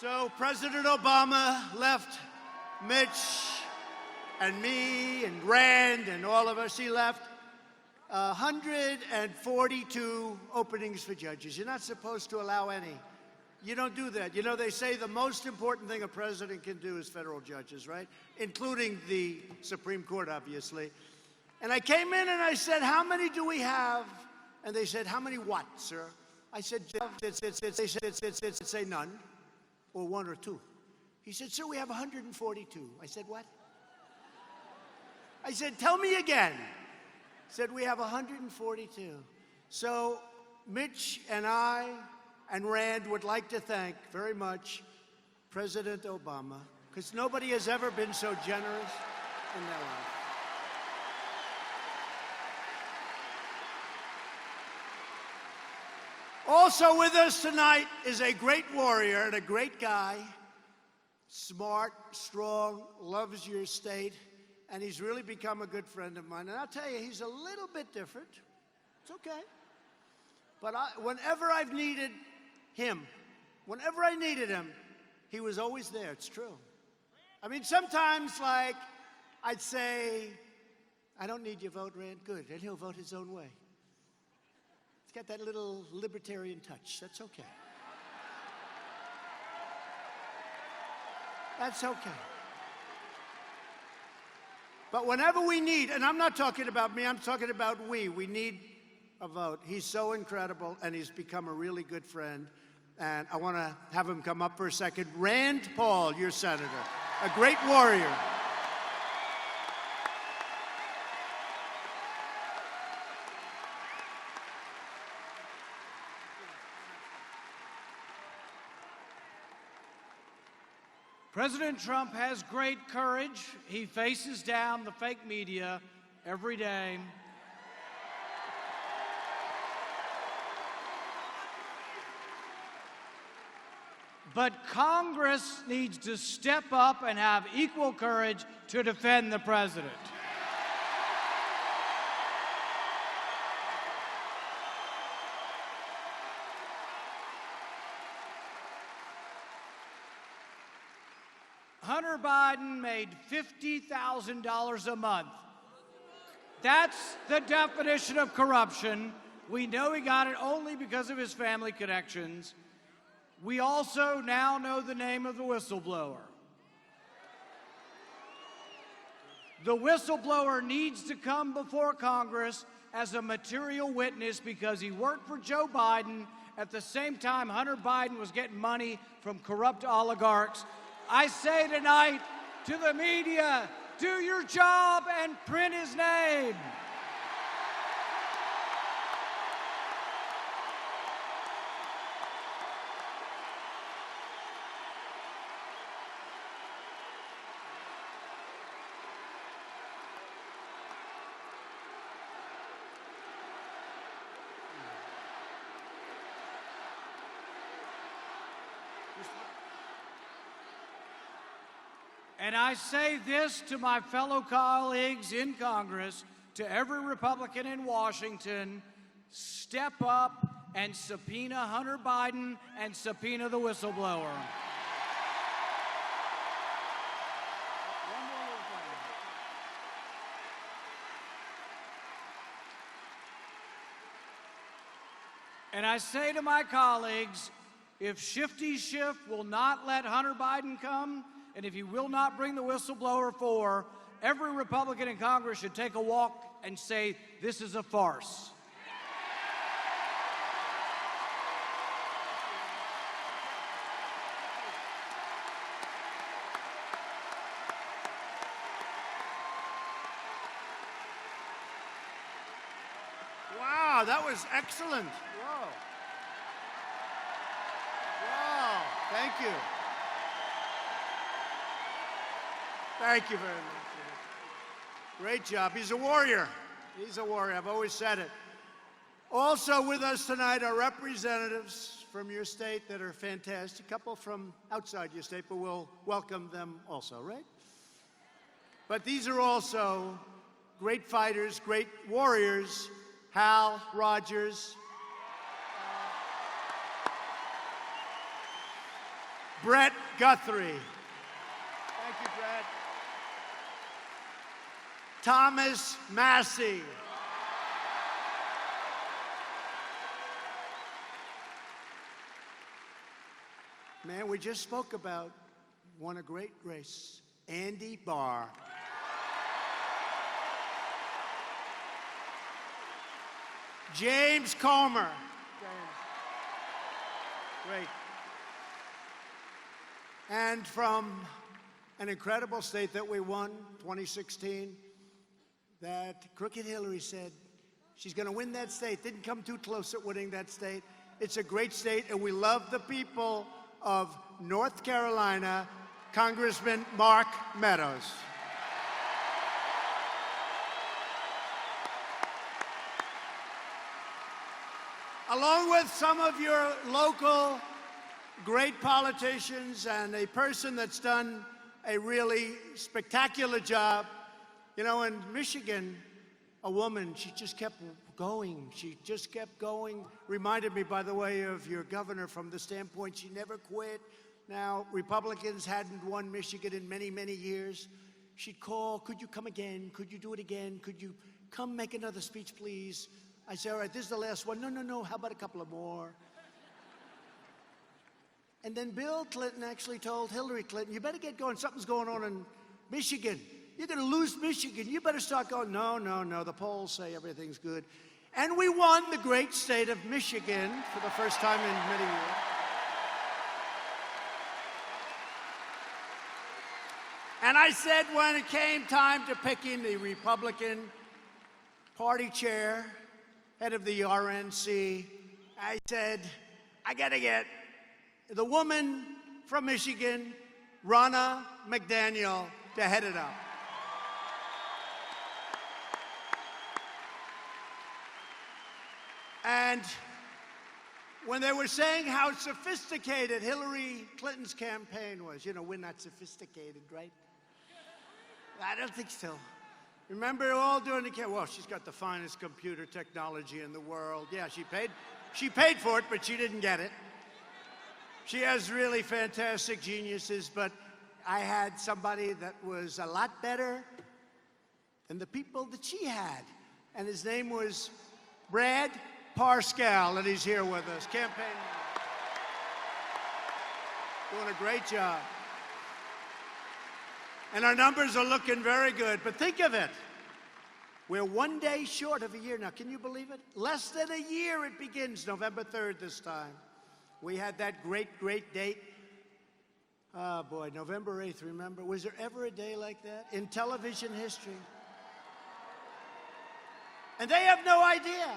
So President Obama left Mitch and me and Rand and all of us. He left 142 openings for judges. You're not supposed to allow any. You don't do that. You know, they say the most important thing a president can do is federal judges, right? Including the Supreme Court, obviously. And I came in and I said, how many do we have? And they said, how many what, sir? I said, say none, or one or two. He said, sir, we have 142. I said, what? I said, tell me again. He said, we have 142. So Mitch and I and Rand would like to thank very much President Obama, because nobody has ever been so generous in their life. Also with us tonight is a great warrior and a great guy, smart, strong, loves your state, and he's really become a good friend of mine. And I'll tell you, he's a little bit different. It's okay. But whenever I've needed him, whenever I needed him, he was always there. It's true. I mean, sometimes, like, I'd say, I don't need your vote, Rand. Good. And he'll vote his own way. He's got that little libertarian touch. That's okay. That's okay. But whenever we need, and I'm not talking about me, I'm talking about we need a vote. He's so incredible, and he's become a really good friend. And I want to have him come up for a second. Rand Paul, your senator, a great warrior. President Trump has great courage. He faces down the fake media every day. But Congress needs to step up and have equal courage to defend the president. Hunter Biden made $50,000 a month. That's the definition of corruption. We know he got it only because of his family connections. We also now know the name of the whistleblower. The whistleblower needs to come before Congress as a material witness because he worked for Joe Biden at the same time Hunter Biden was getting money from corrupt oligarchs. I say tonight to the media, do your job and print his name. And I say this to my fellow colleagues in Congress, to every Republican in Washington, step up and subpoena Hunter Biden and subpoena the whistleblower. And I say to my colleagues, if Shifty Schiff will not let Hunter Biden come, and if he will not bring the whistleblower forward, every Republican in Congress should take a walk and say, this is a farce. Wow, that was excellent. Whoa. Wow, thank you. Thank you very much. Great job. He's a warrior. He's a warrior. I've always said it. Also with us tonight are representatives from your state that are fantastic. A couple from outside your state, but we'll welcome them also, right? But these are also great fighters, great warriors. Hal Rogers, Brett Guthrie. Thank you, Brett. Thomas Massey. Man, we just spoke about, won a great race, Andy Barr. James Comer. Great. And from an incredible state that we won, 2016, that Crooked Hillary said she's going to win that state. Didn't come too close at winning that state. It's a great state, and we love the people of North Carolina, Congressman Mark Meadows. Along with some of your local great politicians and a person that's done a really spectacular job. You know, in Michigan, a woman, she just kept going. She just kept going. Reminded me, by the way, of your governor from the standpoint she never quit. Now, Republicans hadn't won Michigan in many, many years. She'd call, could you come again? Could you do it again? Could you come make another speech, please? I say, all right, this is the last one. No, no, no, how about a couple of more? And then Bill Clinton actually told Hillary Clinton, you better get going. Something's going on in Michigan. You're going to lose Michigan. You better start going. No, no, no. The polls say everything's good. And we won the great state of Michigan for the first time in many years. And I said when it came time to picking the Republican Party chair, head of the RNC, I said, I got to get the woman from Michigan, Ronna McDaniel, to head it up. And when they were saying how sophisticated Hillary Clinton's campaign was, you know, we're not sophisticated, right? I don't think so. Remember all during the campaign, well, she's got the finest computer technology in the world. Yeah, she paid for it, but she didn't get it. She has really fantastic geniuses, but I had somebody that was a lot better than the people that she had. And his name was Brad Parscale, and he's here with us. Campaign. Doing a great job. And our numbers are looking very good. But think of it. We're 1 day short of a year now. Can you believe it? Less than a year it begins, November 3rd this time. We had that great, great date. Oh, boy, November 8th, remember? Was there ever a day like that in television history? And they have no idea.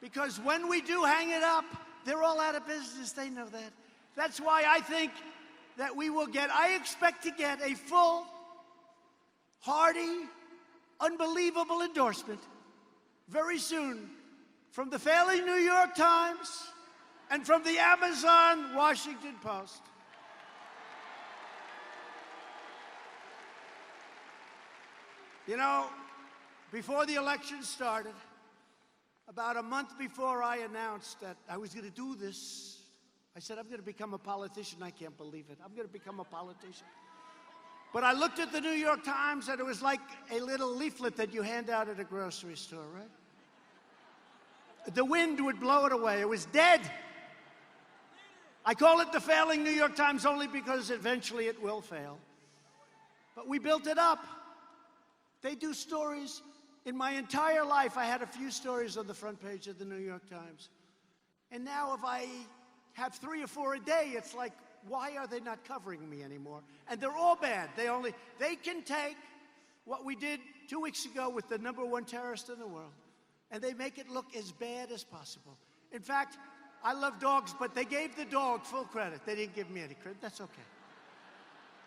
Because when we do hang it up, they're all out of business. They know that. That's why I think that I expect to get a full, hearty, unbelievable endorsement very soon from the failing New York Times and from the Amazon Washington Post. You know, before the election started, about a month before I announced that I was going to do this, I said, I'm going to become a politician. I can't believe it. I'm going to become a politician. But I looked at the New York Times, and it was like a little leaflet that you hand out at a grocery store, right? The wind would blow it away. It was dead. I call it the failing New York Times only because eventually it will fail. But we built it up. They do stories. In my entire life, I had a few stories on the front page of the New York Times. And now if I have 3 or 4 a day, it's like, why are they not covering me anymore? And they're all bad. They can take what we did 2 weeks ago with the #1 terrorist in the world, and they make it look as bad as possible. In fact, I love dogs, but they gave the dog full credit. They didn't give me any credit. That's okay.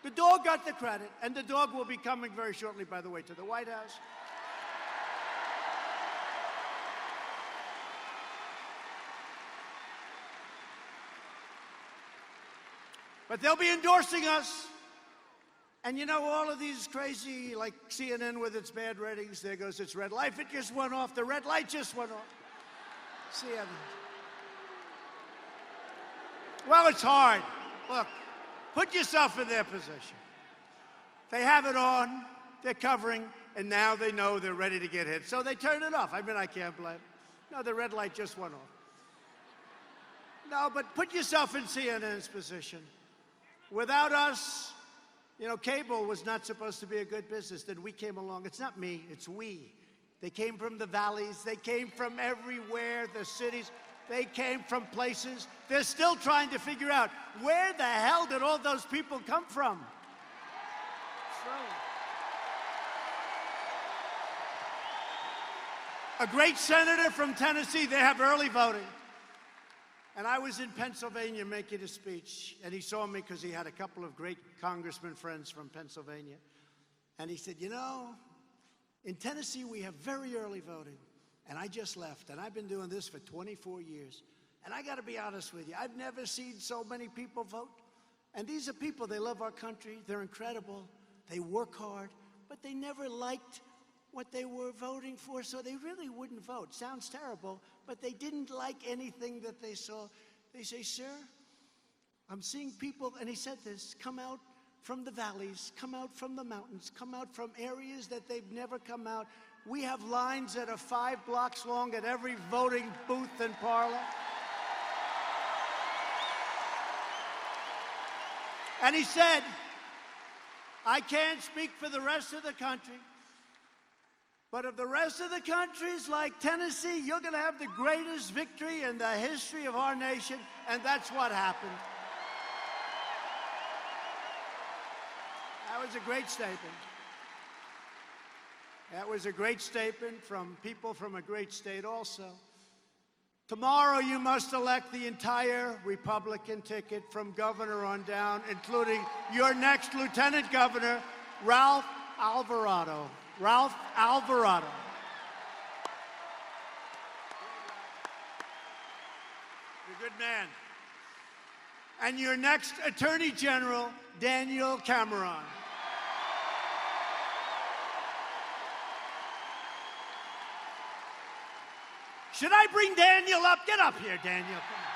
The dog got the credit, and the dog will be coming very shortly, by the way, to the White House. But they'll be endorsing us. And you know, all of these crazy, like CNN with its bad ratings, there goes its red light. It just went off. The red light just went off. CNN. Well, it's hard. Look, put yourself in their position. They have it on, they're covering, and now they know they're ready to get hit. So they turn it off. I mean, I can't blame them. No, the red light just went off. No, but put yourself in CNN's position. Without us, you know, cable was not supposed to be a good business. Then we came along. It's not me, it's we. They came from the valleys. They came from everywhere, the cities. They came from places. They're still trying to figure out, where the hell did all those people come from? A great senator from Tennessee, they have early voting. And I was in Pennsylvania making a speech, and he saw me because he had a couple of great congressman friends from Pennsylvania. And he said, you know, in Tennessee, we have very early voting. And I just left, and I've been doing this for 24 years. And I got to be honest with you, I've never seen so many people vote. And these are people, they love our country, they're incredible, they work hard, but they never liked what they were voting for, so they really wouldn't vote. Sounds terrible, but they didn't like anything that they saw. They say, sir, I'm seeing people, and he said this, come out from the valleys, come out from the mountains, come out from areas that they've never come out. We have lines that are 5 blocks long at every voting booth and parlor. And he said, I can't speak for the rest of the country, but if the rest of the country's like Tennessee, you're going to have the greatest victory in the history of our nation, and that's what happened. That was a great statement. That was a great statement from people from a great state also. Tomorrow you must elect the entire Republican ticket from governor on down, including your next lieutenant governor, Ralph Alvarado. Ralph Alvarado. You're a good man. And your next Attorney General, Daniel Cameron. Should I bring Daniel up? Get up here, Daniel. Come on.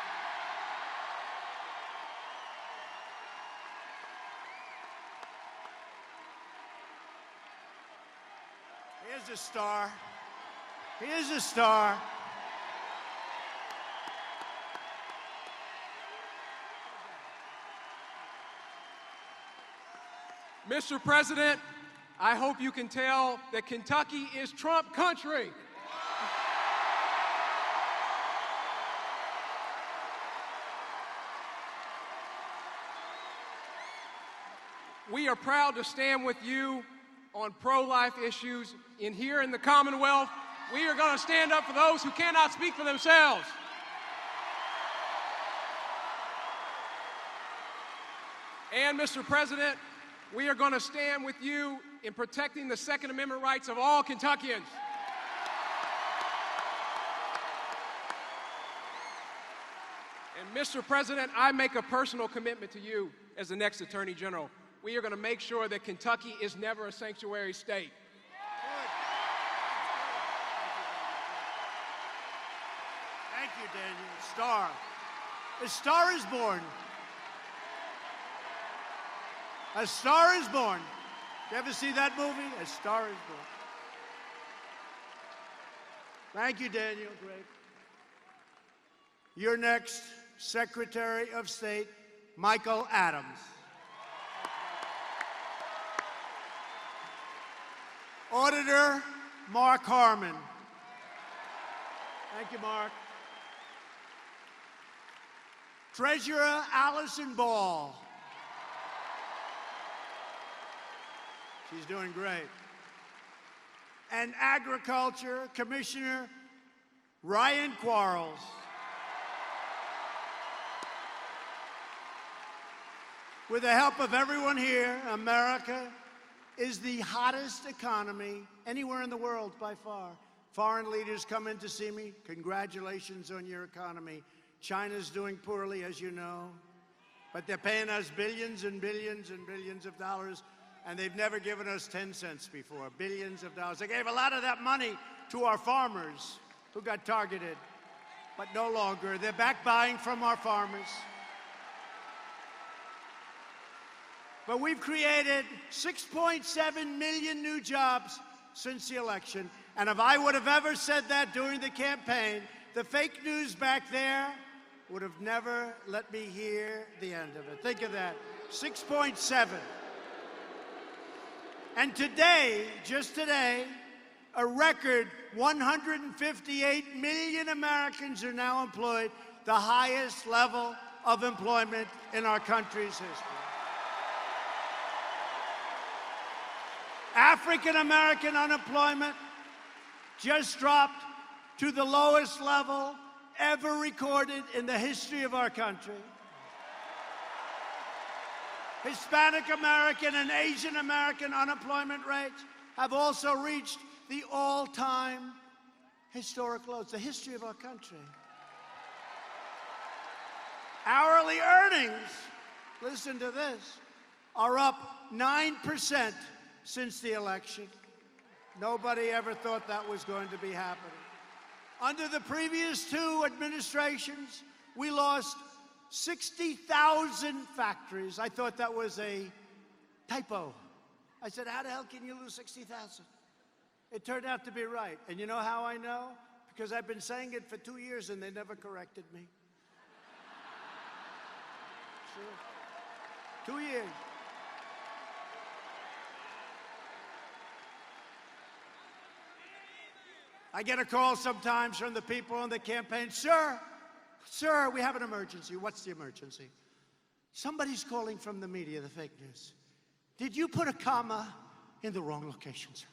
Here's a star. Here's a star. Mr. President, I hope you can tell that Kentucky is Trump country. We are proud to stand with you on pro-life issues here in the Commonwealth. We are going to stand up for those who cannot speak for themselves. And, Mr. President, we are going to stand with you in protecting the Second Amendment rights of all Kentuckians. And, Mr. President, I make a personal commitment to you as the next Attorney General. We are going to make sure that Kentucky is never a sanctuary state. Thank you, Daniel. Star. A star is born. A Star is Born. You ever see that movie? A Star is Born. Thank you, Daniel. Great. Your next Secretary of State, Michael Adams. Auditor, Mark Harmon. Thank you, Mark. Treasurer, Allison Ball. She's doing great. And Agriculture Commissioner Ryan Quarles. With the help of everyone here, America is the hottest economy anywhere in the world by far. Foreign leaders come in to see me. Congratulations on your economy. China's doing poorly, as you know, but they're paying us billions and billions and billions of dollars. And they've never given us 10 cents before, billions of dollars. They gave a lot of that money to our farmers who got targeted, but no longer. They're back buying from our farmers. But we've created 6.7 million new jobs since the election. And if I would have ever said that during the campaign, the fake news back there would have never let me hear the end of it. Think of that, 6.7. And today, just today, A record 158 million Americans are now employed, the highest level of employment in our country's history. African American unemployment just dropped to the lowest level ever recorded in the history of our country. Hispanic American and Asian American unemployment rates have also reached the all-time historic lows, the history of our country. Hourly earnings, listen to this, are up 9% since the election. Nobody ever thought that was going to be happening. Under the previous two administrations, we lost 60,000 factories. I thought that was a typo. I said, how the hell can you lose 60,000? It turned out to be right. And you know how I know? Because I've been saying it for 2 years and they never corrected me. Sure. 2 years. I get a call sometimes from the people on the campaign, sir, we have an emergency. What's the emergency? Somebody's calling from the media, the fake news. Did you put a comma in the wrong location, sir?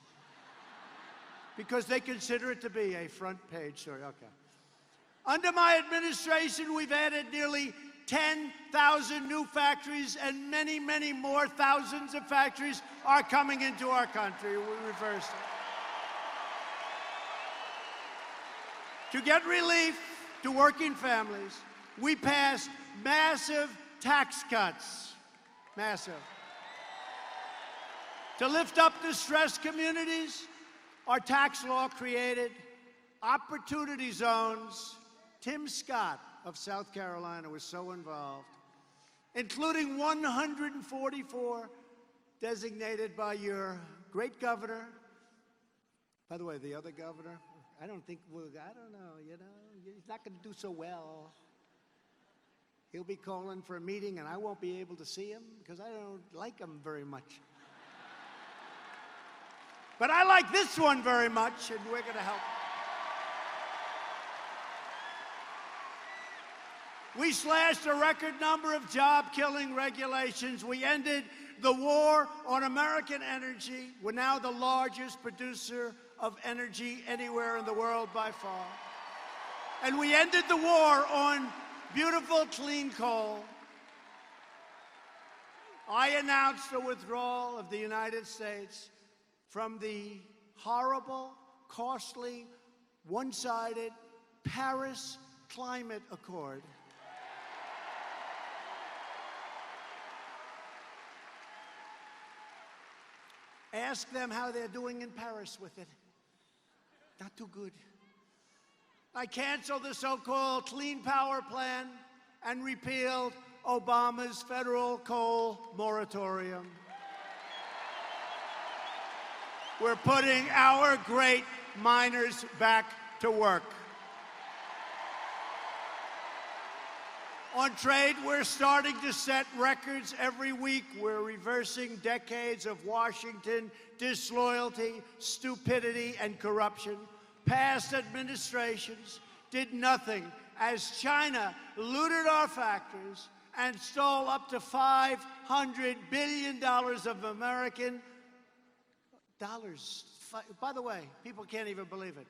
Because they consider it to be a front page story. Okay. Under my administration, we've added nearly 10,000 new factories, and many, many more thousands of factories are coming into our country. We reversed it. To get relief to working families, we passed massive tax cuts. Massive. To lift up distressed communities, our tax law created opportunity zones. Tim Scott of South Carolina was so involved, including 144 designated by your great governor. By the way, the other governor, I don't know, he's not going to do so well. He'll be calling for a meeting and I won't be able to see him because I don't like him very much. But I like this one very much, and we're going to help. We slashed a record number of job-killing regulations. We ended the war on American energy. We're now the largest producer of energy anywhere in the world by far. And we ended the war on beautiful, clean coal. I announced the withdrawal of the United States from the horrible, costly, one-sided Paris Climate Accord. Ask them how they're doing in Paris with it. Not too good. I canceled the so-called Clean Power Plan and repealed Obama's federal coal moratorium. We're putting our great miners back to work. On trade, we're starting to set records every week. We're reversing decades of Washington disloyalty, stupidity, and corruption. Past administrations did nothing as China looted our factories and stole up to $500 billion of American dollars. By the way, people can't even believe it.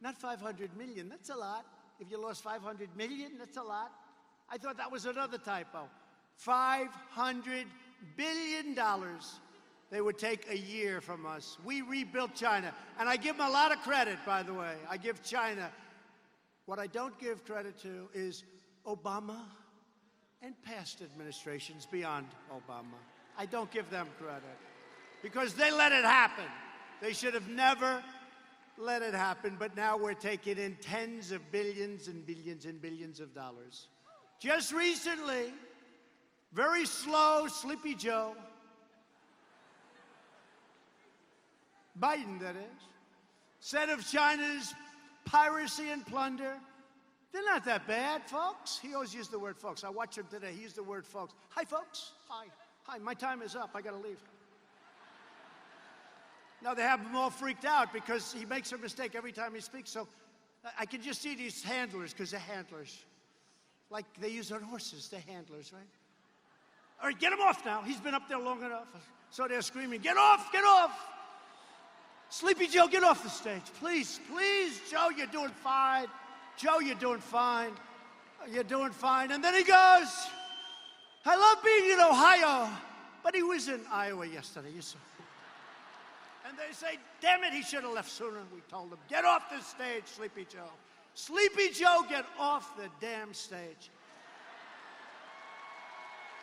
Not 500 million, that's a lot. If you lost 500 million, that's a lot. I thought that was another typo. $500 billion they would take a year from us. We rebuilt China. And I give them a lot of credit, by the way. I give China. What I don't give credit to is Obama and past administrations beyond Obama. I don't give them credit. Because they let it happen. They should have never let it happen, but now we're taking in tens of billions and billions and billions of dollars. Just recently, very slow, Sleepy Joe, Biden that is, said of China's piracy and plunder, they're not that bad, folks. He always used the word folks. I watched him today. He used the word folks. Hi, folks. Hi. Hi, my time is up. I got to leave. No, they have him all freaked out because he makes a mistake every time he speaks. So I can just see these handlers, because they're handlers. Like they use on horses, they're handlers, right? All right, get him off now. He's been up there long enough. So they're screaming, get off, get off. Sleepy Joe, get off the stage. Please, please, Joe, you're doing fine. Joe, you're doing fine. You're doing fine. And then he goes, I love being in Ohio. But he was in Iowa yesterday, you saw. And they say, damn it, he should have left sooner. We told him, get off the stage, Sleepy Joe. Sleepy Joe, get off the damn stage.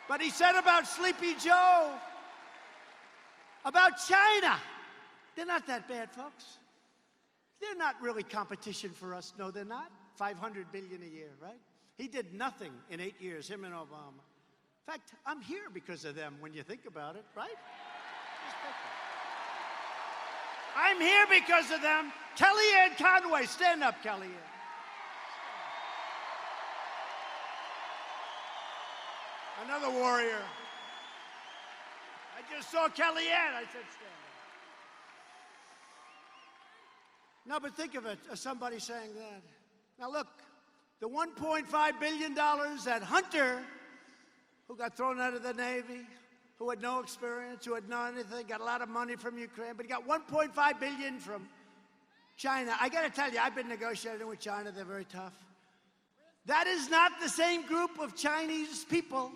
But he said about Sleepy Joe, about China, they're not that bad, folks. They're not really competition for us. No, they're not. $500 billion a year, right? He did nothing in 8 years, him and Obama. In fact, I'm here because of them when you think about it, right? I'm here because of them. Kellyanne Conway, stand up, Kellyanne. Another warrior. I just saw Kellyanne. I said, stand up. No, but think of it, somebody saying that. Now look, the $1.5 billion that Hunter, who got thrown out of the Navy, who had no experience, who had no anything, got a lot of money from Ukraine, but he got $1.5 billion from China. I got to tell you, I've been negotiating with China. They're very tough. That is not the same group of Chinese people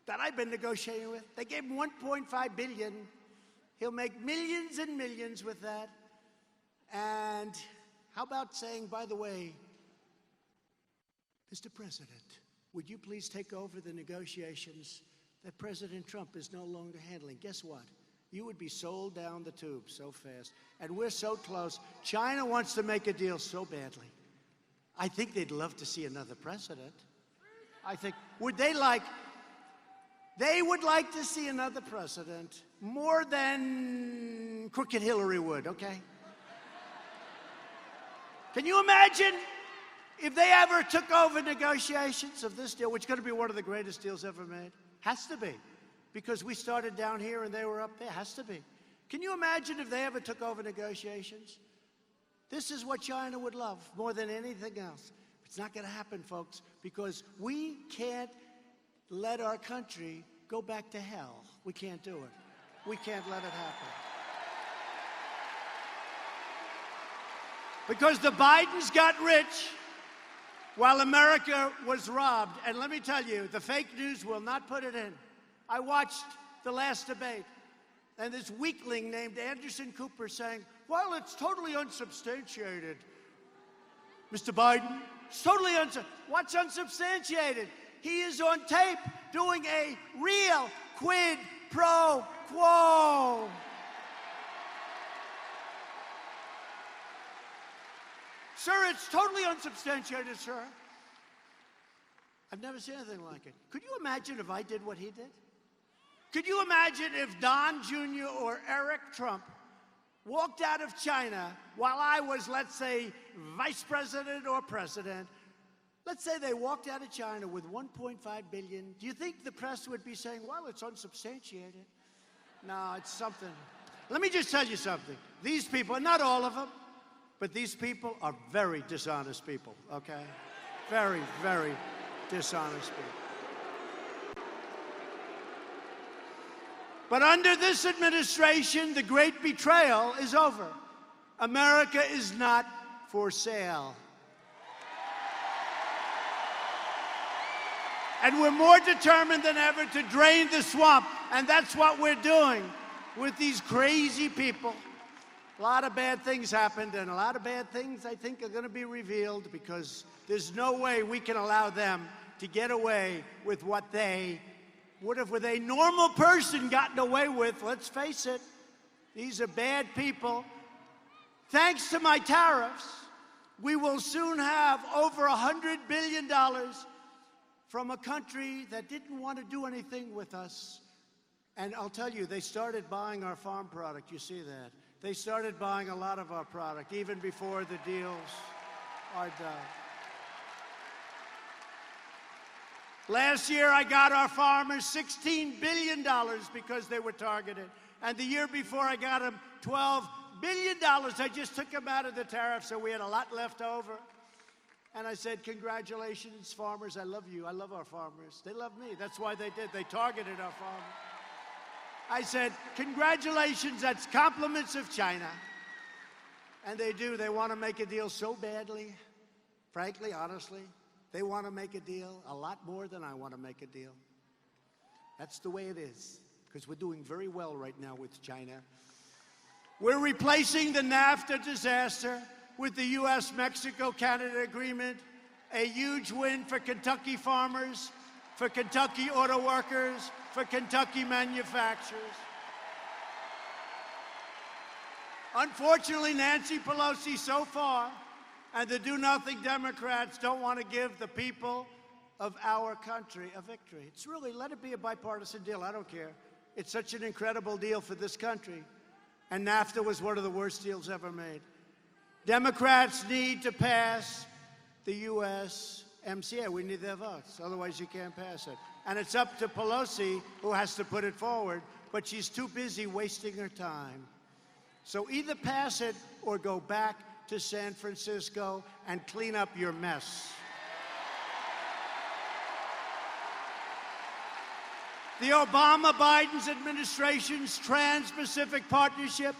that I've been negotiating with. They gave him $1.5 billion. He'll make millions and millions with that. And how about saying, by the way, Mr. President, would you please take over the negotiations that President Trump is no longer handling? Guess what? You would be sold down the tube so fast. And we're so close. China wants to make a deal so badly. I think they'd love to see another president. I think, they would like to see another president more than Crooked Hillary would, okay? Can you imagine if they ever took over negotiations of this deal, which is going to be one of the greatest deals ever made? Has to be, because we started down here and they were up there. Has to be. Can you imagine if they ever took over negotiations? This is what China would love more than anything else. It's not going to happen, folks, because we can't let our country go back to hell. We can't do it. We can't let it happen. Because the Bidens got rich while America was robbed. And let me tell you, the fake news will not put it in. I watched the last debate, and this weakling named Anderson Cooper saying, well, it's totally unsubstantiated. Mr. Biden, it's totally what's unsubstantiated? He is on tape doing a real quid pro quo. Sir, it's totally unsubstantiated, sir. I've never seen anything like it. Could you imagine if I did what he did? Could you imagine if Don Jr. or Eric Trump walked out of China while I was, let's say, vice president or president? Let's say they walked out of China with $1.5 billion. Do you think the press would be saying, well, it's unsubstantiated? No, it's something. Let me just tell you something. These people, not all of them, but these people are very dishonest people, okay? Very, very dishonest people. But under this administration, the great betrayal is over. America is not for sale. And we're more determined than ever to drain the swamp, and that's what we're doing with these crazy people. A lot of bad things happened, and a lot of bad things, I think, are going to be revealed, because there's no way we can allow them to get away with what they would have with a normal person gotten away with. Let's face it, these are bad people. Thanks to my tariffs, we will soon have over $100 billion from a country that didn't want to do anything with us. And I'll tell you, they started buying our farm product. You see that. They started buying a lot of our product, even before the deals are done. Last year, I got our farmers $16 billion because they were targeted. And the year before, I got them $12 billion. I just took them out of the tariff, so we had a lot left over. And I said, congratulations, farmers. I love you. I love our farmers. They love me. That's why they did. They targeted our farmers. I said, congratulations. That's compliments of China. And they do. They want to make a deal so badly. Frankly, honestly, they want to make a deal a lot more than I want to make a deal. That's the way it is, because we're doing very well right now with China. We're replacing the NAFTA disaster with the U.S.-Mexico-Canada agreement, a huge win for Kentucky farmers, for Kentucky auto workers, for Kentucky manufacturers. Unfortunately, Nancy Pelosi so far and the do-nothing Democrats don't want to give the people of our country a victory. It's really, let it be a bipartisan deal. I don't care. It's such an incredible deal for this country. And NAFTA was one of the worst deals ever made. Democrats need to pass the USMCA. We need their votes. Otherwise, you can't pass it. And it's up to Pelosi, who has to put it forward, but she's too busy wasting her time. So either pass it or go back to San Francisco and clean up your mess. The Obama-Biden administration's Trans-Pacific Partnership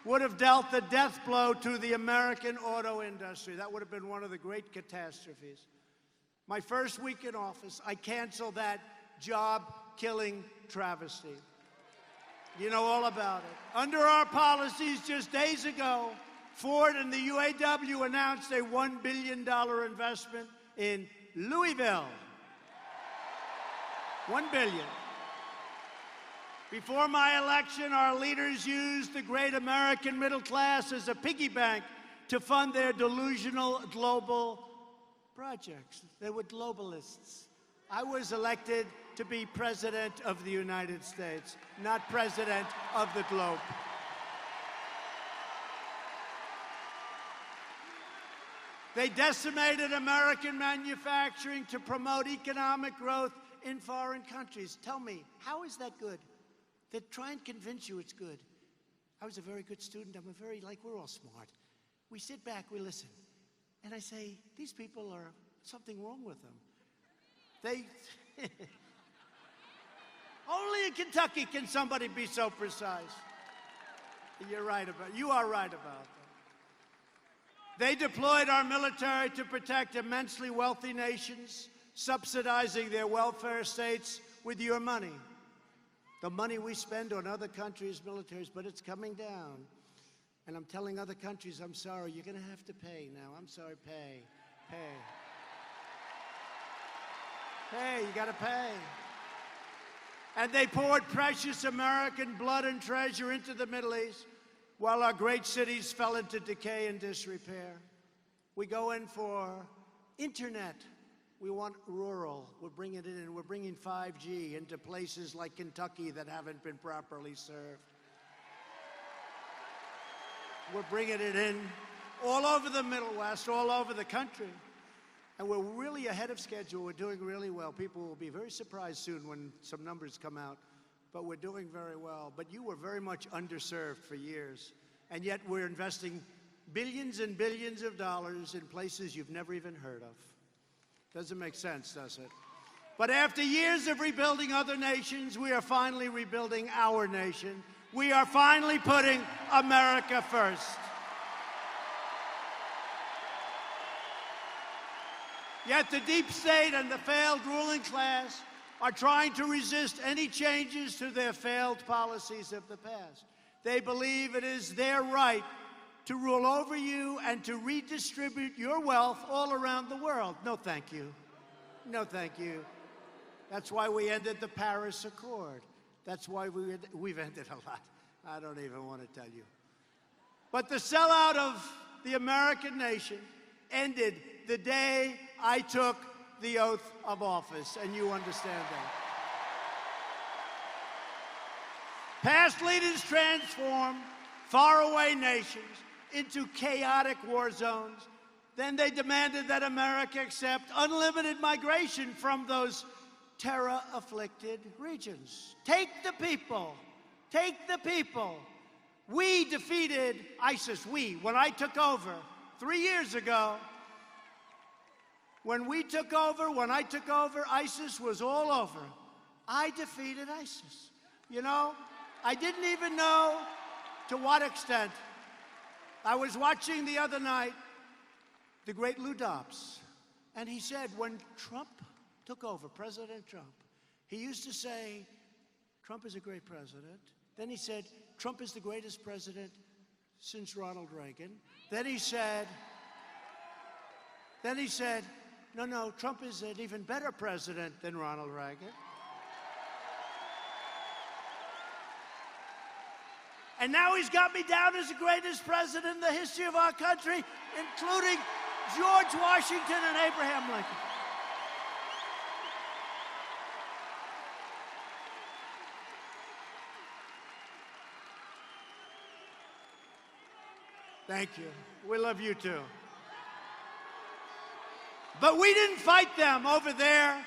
would have dealt the death blow to the American auto industry. That would have been one of the great catastrophes. My first week in office, I canceled that job-killing travesty. You know all about it. Under our policies just days ago, Ford and the UAW announced a $1 billion investment in Louisville. $1 billion. Before my election, our leaders used the great American middle class as a piggy bank to fund their delusional global projects. They were globalists. I was elected to be president of the United States, not president of the globe. They decimated American manufacturing to promote economic growth in foreign countries. Tell me, how is that good? They try and convince you it's good. I was a very good student. We're all smart. We sit back, we listen. And I say, these people are something wrong with them. Only in Kentucky can somebody be so precise. You are right about that. They deployed our military to protect immensely wealthy nations, subsidizing their welfare states with your money. The money we spend on other countries' militaries, but it's coming down. And I'm telling other countries, I'm sorry, you're going to have to pay now. I'm sorry, pay. Hey, you got to pay. And they poured precious American blood and treasure into the Middle East while our great cities fell into decay and disrepair. We go in for internet. We want rural. We're bringing it in. We're bringing 5G into places like Kentucky that haven't been properly served. We're bringing it in all over the Middle West, all over the country. And we're really ahead of schedule. We're doing really well. People will be very surprised soon when some numbers come out. But we're doing very well. But you were very much underserved for years. And yet we're investing billions and billions of dollars in places you've never even heard of. Doesn't make sense, does it? But after years of rebuilding other nations, we are finally rebuilding our nation. We are finally putting America first. Yet the deep state and the failed ruling class are trying to resist any changes to their failed policies of the past. They believe it is their right to rule over you and to redistribute your wealth all around the world. No, thank you. No, thank you. That's why we ended the Paris Accord. That's why we've ended a lot. I don't even want to tell you. But the sellout of the American nation ended the day I took the oath of office, and you understand that. Past leaders transformed faraway nations into chaotic war zones. Then they demanded that America accept unlimited migration from those terror-afflicted regions. Take the people Take the people. We defeated ISIS. When I took over 3 years ago, when I took over, ISIS was all over. I defeated ISIS. You know, I didn't even know to what extent. I was watching the other night the great Lou Dobbs, and he said when Trump took over, President Trump, he used to say, Trump is a great president. Then he said, Trump is the greatest president since Ronald Reagan. Then he said, no, Trump is an even better president than Ronald Reagan. And now he's got me down as the greatest president in the history of our country, including George Washington and Abraham Lincoln. Thank you. We love you too. But we didn't fight them over there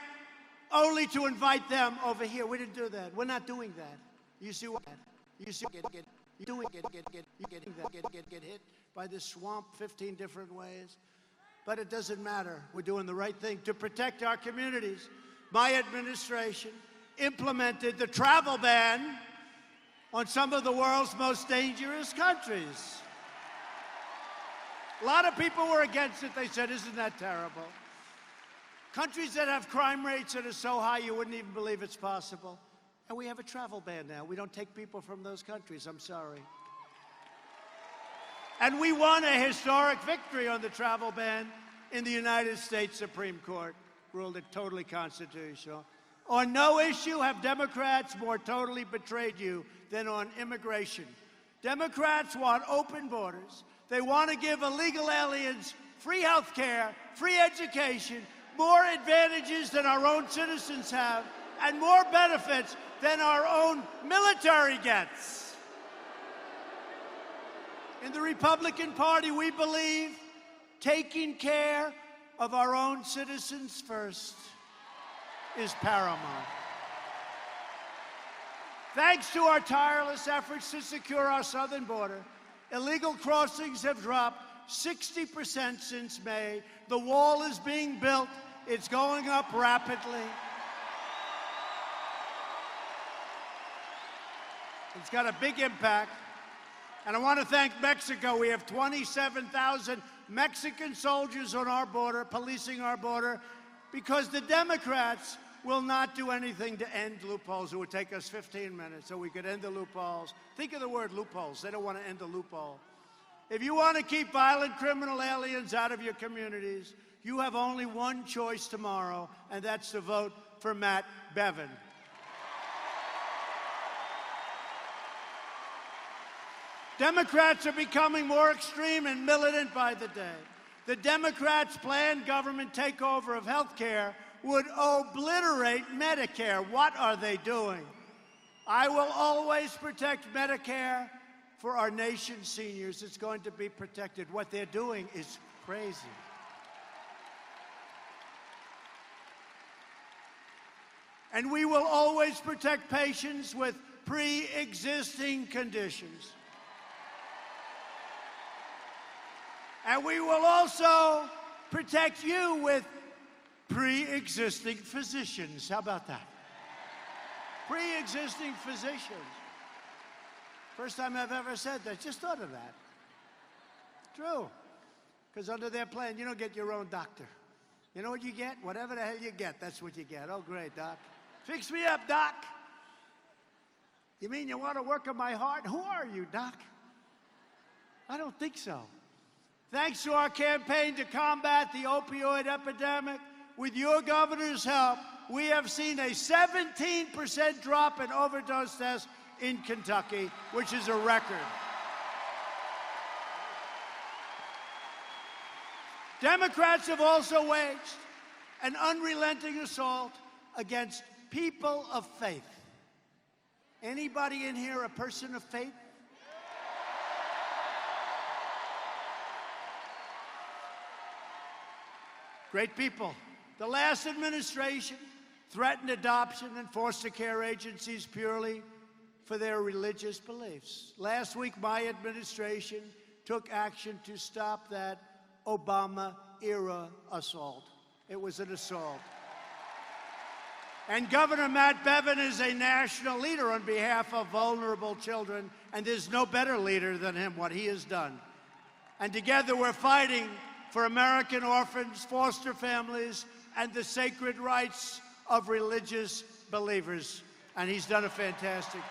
only to invite them over here. We didn't do that. We're not doing that. You see what? You see get hit by this swamp 15 different ways. But it doesn't matter. We're doing the right thing to protect our communities. My administration implemented the travel ban on some of the world's most dangerous countries. A lot of people were against it. They said, isn't that terrible? Countries that have crime rates that are so high you wouldn't even believe it's possible. And we have a travel ban now. We don't take people from those countries. I'm sorry. And we won a historic victory on the travel ban in the United States Supreme Court. Ruled it totally constitutional. On no issue have Democrats more totally betrayed you than on immigration. Democrats want open borders. They want to give illegal aliens free health care, free education, more advantages than our own citizens have, and more benefits than our own military gets. In the Republican Party, we believe taking care of our own citizens first is paramount. Thanks to our tireless efforts to secure our southern border, illegal crossings have dropped 60% since May. The wall is being built. It's going up rapidly. It's got a big impact. And I want to thank Mexico. We have 27,000 Mexican soldiers on our border, policing our border, because the Democrats will not do anything to end loopholes. It would take us 15 minutes so we could end the loopholes. Think of the word loopholes. They don't want to end the loophole. If you want to keep violent criminal aliens out of your communities, you have only one choice tomorrow, and that's to vote for Matt Bevin. Democrats are becoming more extreme and militant by the day. The Democrats' planned government takeover of health care would obliterate Medicare. What are they doing? I will always protect Medicare for our nation's seniors. It's going to be protected. What they're doing is crazy. And we will always protect patients with pre-existing conditions. And we will also protect you with pre-existing physicians. How about that? Pre-existing physicians. First time I've ever said that. Just thought of that. True. Because under their plan, you don't get your own doctor. You know what you get? Whatever the hell you get, that's what you get. Oh, great, Doc. Fix me up, Doc. You mean you want to work on my heart? Who are you, Doc? I don't think so. Thanks to our campaign to combat the opioid epidemic, with your governor's help, we have seen a 17% drop in overdose deaths in Kentucky, which is a record. Democrats have also waged an unrelenting assault against people of faith. Anybody in here a person of faith? Great people. The last administration threatened adoption and foster care agencies purely for their religious beliefs. Last week, my administration took action to stop that Obama-era assault. It was an assault. And Governor Matt Bevin is a national leader on behalf of vulnerable children, and there's no better leader than him, what he has done. And together we're fighting for American orphans, foster families, and the sacred rights of religious believers. And he's done a fantastic job.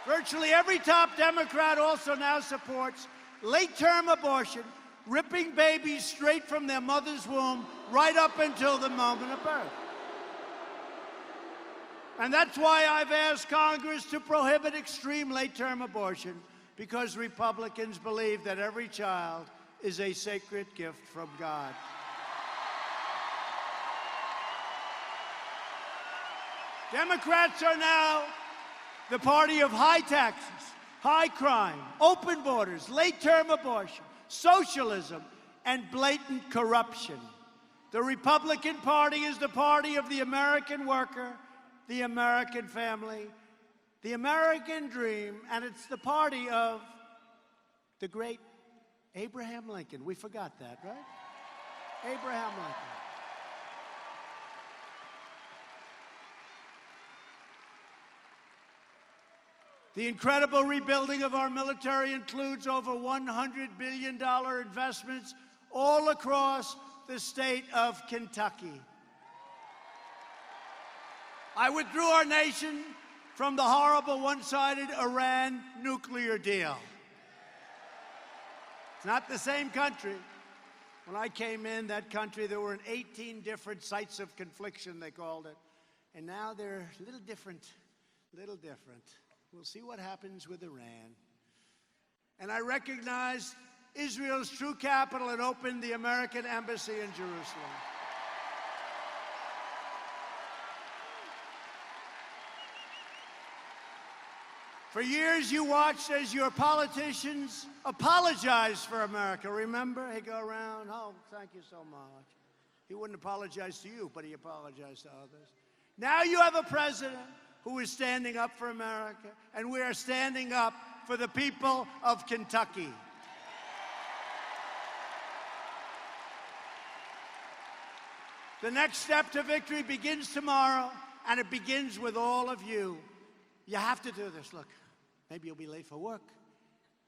Virtually every top Democrat also now supports late-term abortion, ripping babies straight from their mother's womb right up until the moment of birth. And that's why I've asked Congress to prohibit extreme late-term abortion, because Republicans believe that every child is a sacred gift from God. Democrats are now the party of high taxes, high crime, open borders, late-term abortion, socialism, and blatant corruption. The Republican Party is the party of the American worker, the American family, the American dream, and it's the party of the great Abraham Lincoln. We forgot that, right? Abraham Lincoln. The incredible rebuilding of our military includes over $100 billion investments all across the state of Kentucky. I withdrew our nation from the horrible one-sided Iran nuclear deal. It's not the same country. When I came in, that country, there were 18 different sites of confliction, they called it. And now they're a little different, little different. We'll see what happens with Iran. And I recognized Israel's true capital and opened the American embassy in Jerusalem. For years, you watched as your politicians apologized for America. Remember? He'd go around, oh, thank you so much. He wouldn't apologize to you, but he apologized to others. Now you have a president who is standing up for America, and we are standing up for the people of Kentucky. The next step to victory begins tomorrow, and it begins with all of you. You have to do this. Look, maybe you'll be late for work.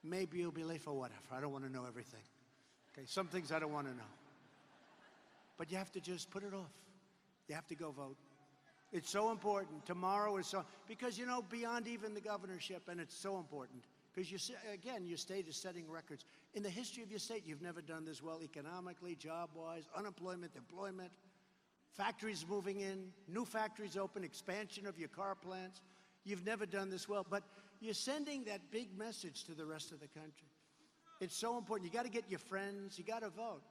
Maybe you'll be late for whatever. I don't want to know everything. Okay, some things I don't want to know. But you have to just put it off. You have to go vote. It's so important. Tomorrow is so, because, you know, beyond even the governorship, and it's so important, because, again, your state is setting records. In the history of your state, you've never done this well economically, job-wise, unemployment, employment, factories moving in, new factories open, expansion of your car plants. You've never done this well, but you're sending that big message to the rest of the country. It's so important. You got to get your friends. You got to vote,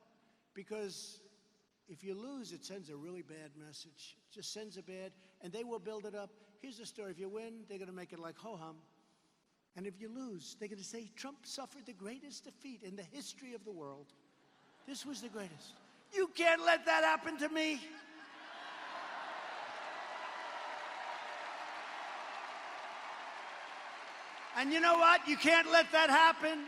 because if you lose, it sends a really bad message. It just sends a bad, and they will build it up. Here's the story. If you win, they're going to make it like ho-hum. And if you lose, they're going to say, Trump suffered the greatest defeat in the history of the world. This was the greatest. You can't let that happen to me. And you know what? You can't let that happen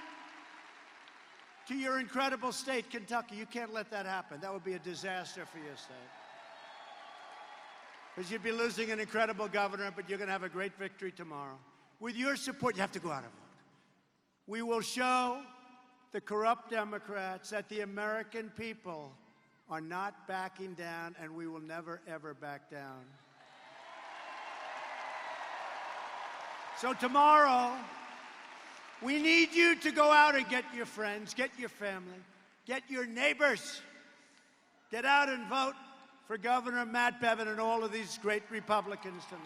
to your incredible state, Kentucky. You can't let that happen. That would be a disaster for your state. Because you'd be losing an incredible governor, but you're going to have a great victory tomorrow. With your support, you have to go out and vote. We will show the corrupt Democrats that the American people are not backing down, and we will never, ever back down. So tomorrow, we need you to go out and get your friends, get your family, get your neighbors. Get out and vote for Governor Matt Bevin and all of these great Republicans tonight.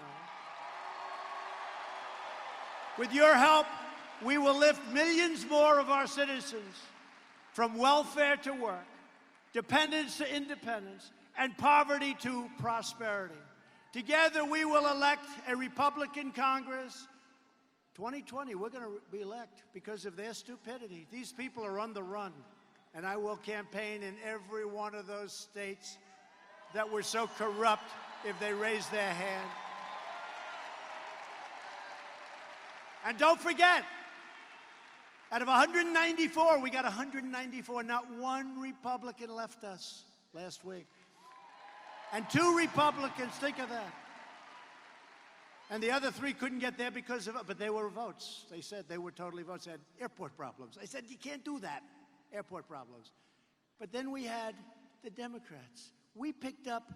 With your help, we will lift millions more of our citizens from welfare to work, dependence to independence, and poverty to prosperity. Together, we will elect a Republican Congress. 2020, we're going to elect because of their stupidity. These people are on the run, and I will campaign in every one of those states that were so corrupt if they raise their hand. And don't forget, out of 194, we got 194. Not one Republican left us last week. And 2 Republicans, think of that. And the other 3 couldn't get there because of it, but they were votes. They said they were totally votes. They had airport problems. I said, you can't do that, airport problems. But then we had the Democrats. We picked up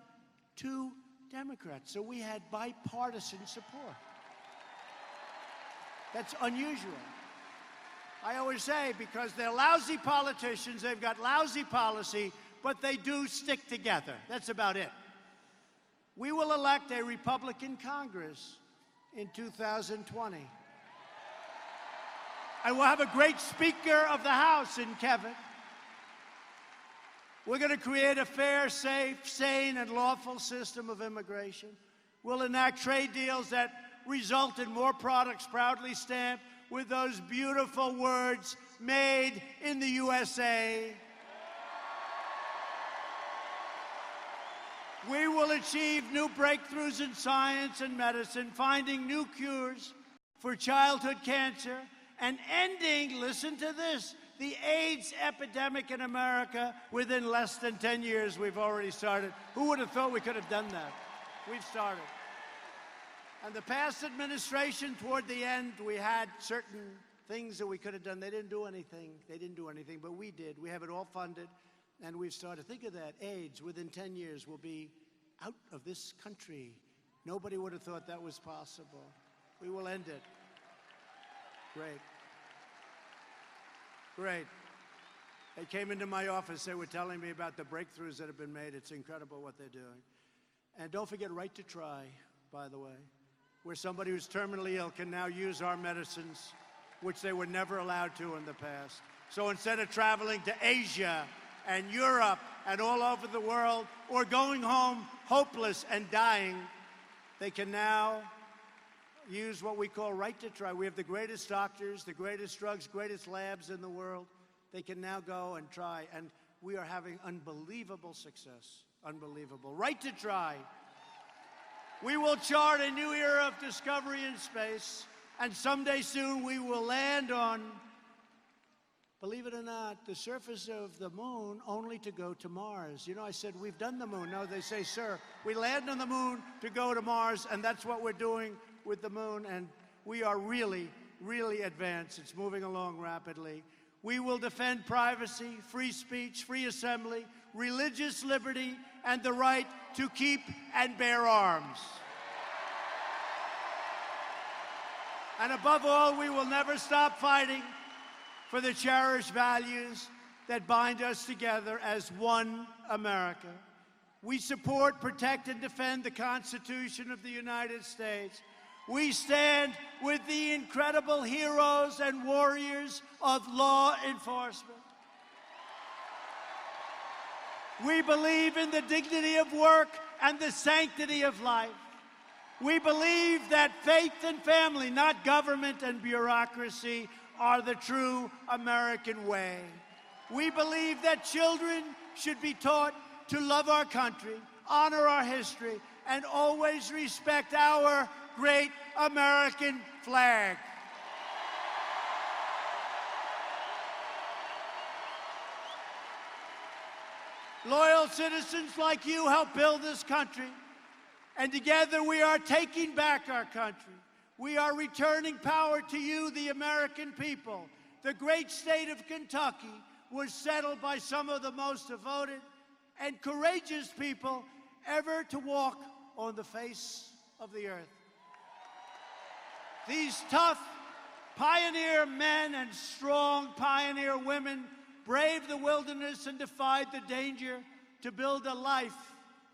2 Democrats, so we had bipartisan support. That's unusual. I always say, because they're lousy politicians, they've got lousy policy, but they do stick together. That's about it. We will elect a Republican Congress in 2020. And we'll have a great Speaker of the House in Kevin. We're going to create a fair, safe, sane, and lawful system of immigration. We'll enact trade deals that result in more products proudly stamped with those beautiful words, made in the USA. We will achieve new breakthroughs in science and medicine, finding new cures for childhood cancer, and ending, listen to this, the AIDS epidemic in America within less than 10 years. We've already started. Who would have thought we could have done that? We've started. And the past administration, toward the end, we had certain things that we could have done. They didn't do anything. They didn't do anything, but we did. We have it all funded, and we've started. Think of that. AIDS, within 10 years, will be out of this country. Nobody would have thought that was possible. We will end it. Great. Great. They came into my office. They were telling me about the breakthroughs that have been made. It's incredible what they're doing. And don't forget Right to Try, by the way, where somebody who's terminally ill can now use our medicines, which they were never allowed to in the past. So instead of traveling to Asia and Europe and all over the world, or going home hopeless and dying, they can now use what we call Right to Try. We have the greatest doctors, the greatest drugs, greatest labs in the world. They can now go and try, and we are having unbelievable success. Unbelievable. Right to Try. We will chart a new era of discovery in space, and someday soon we will land on, believe it or not, the surface of the moon, only to go to Mars. You know, I said, we've done the moon. No, they say, sir, we land on the moon to go to Mars, and that's what we're doing with the moon, and we are really, really advanced. It's moving along rapidly. We will defend privacy, free speech, free assembly, religious liberty, and the right to keep and bear arms. And above all, we will never stop fighting for the cherished values that bind us together as one America. We support, protect, and defend the Constitution of the United States. We stand with the incredible heroes and warriors of law enforcement. We believe in the dignity of work and the sanctity of life. We believe that faith and family, not government and bureaucracy, are the true American way. We believe that children should be taught to love our country, honor our history, and always respect our great American flag. Loyal citizens like you help build this country, and together we are taking back our country. We are returning power to you, the American people. The great state of Kentucky was settled by some of the most devoted and courageous people ever to walk on the face of the earth. These tough pioneer men and strong pioneer women braved the wilderness and defied the danger to build a life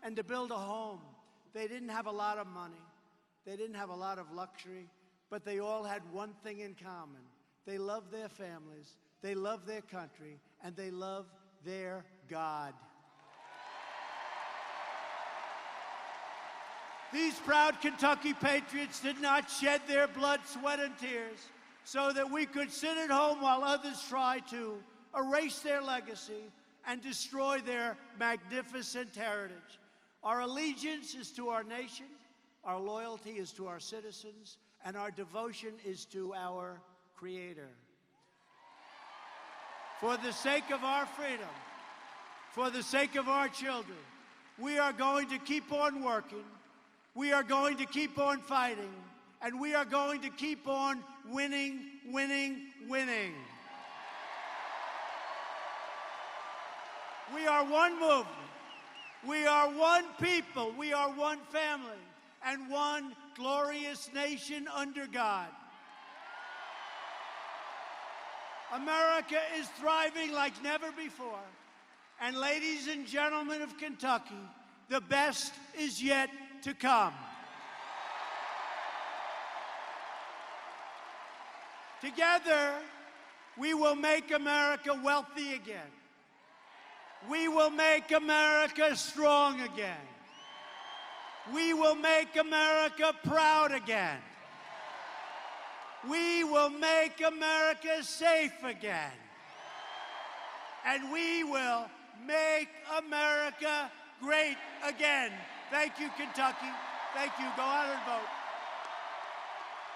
and to build a home. They didn't have a lot of money. They didn't have a lot of luxury, but they all had one thing in common. They loved their families, they loved their country, and they loved their God. These proud Kentucky patriots did not shed their blood, sweat, and tears so that we could sit at home while others try to erase their legacy and destroy their magnificent heritage. Our allegiance is to our nation, our loyalty is to our citizens, and our devotion is to our Creator. For the sake of our freedom, for the sake of our children, we are going to keep on working, we are going to keep on fighting, and we are going to keep on winning, winning, winning. We are one movement. We are one people. We are one family and one glorious nation under God. America is thriving like never before. And ladies and gentlemen of Kentucky, the best is yet to come. Together, we will make America wealthy again. We will make America strong again. We will make America proud again. We will make America safe again. And we will make America great again. Thank you, Kentucky. Thank you. Go out and vote.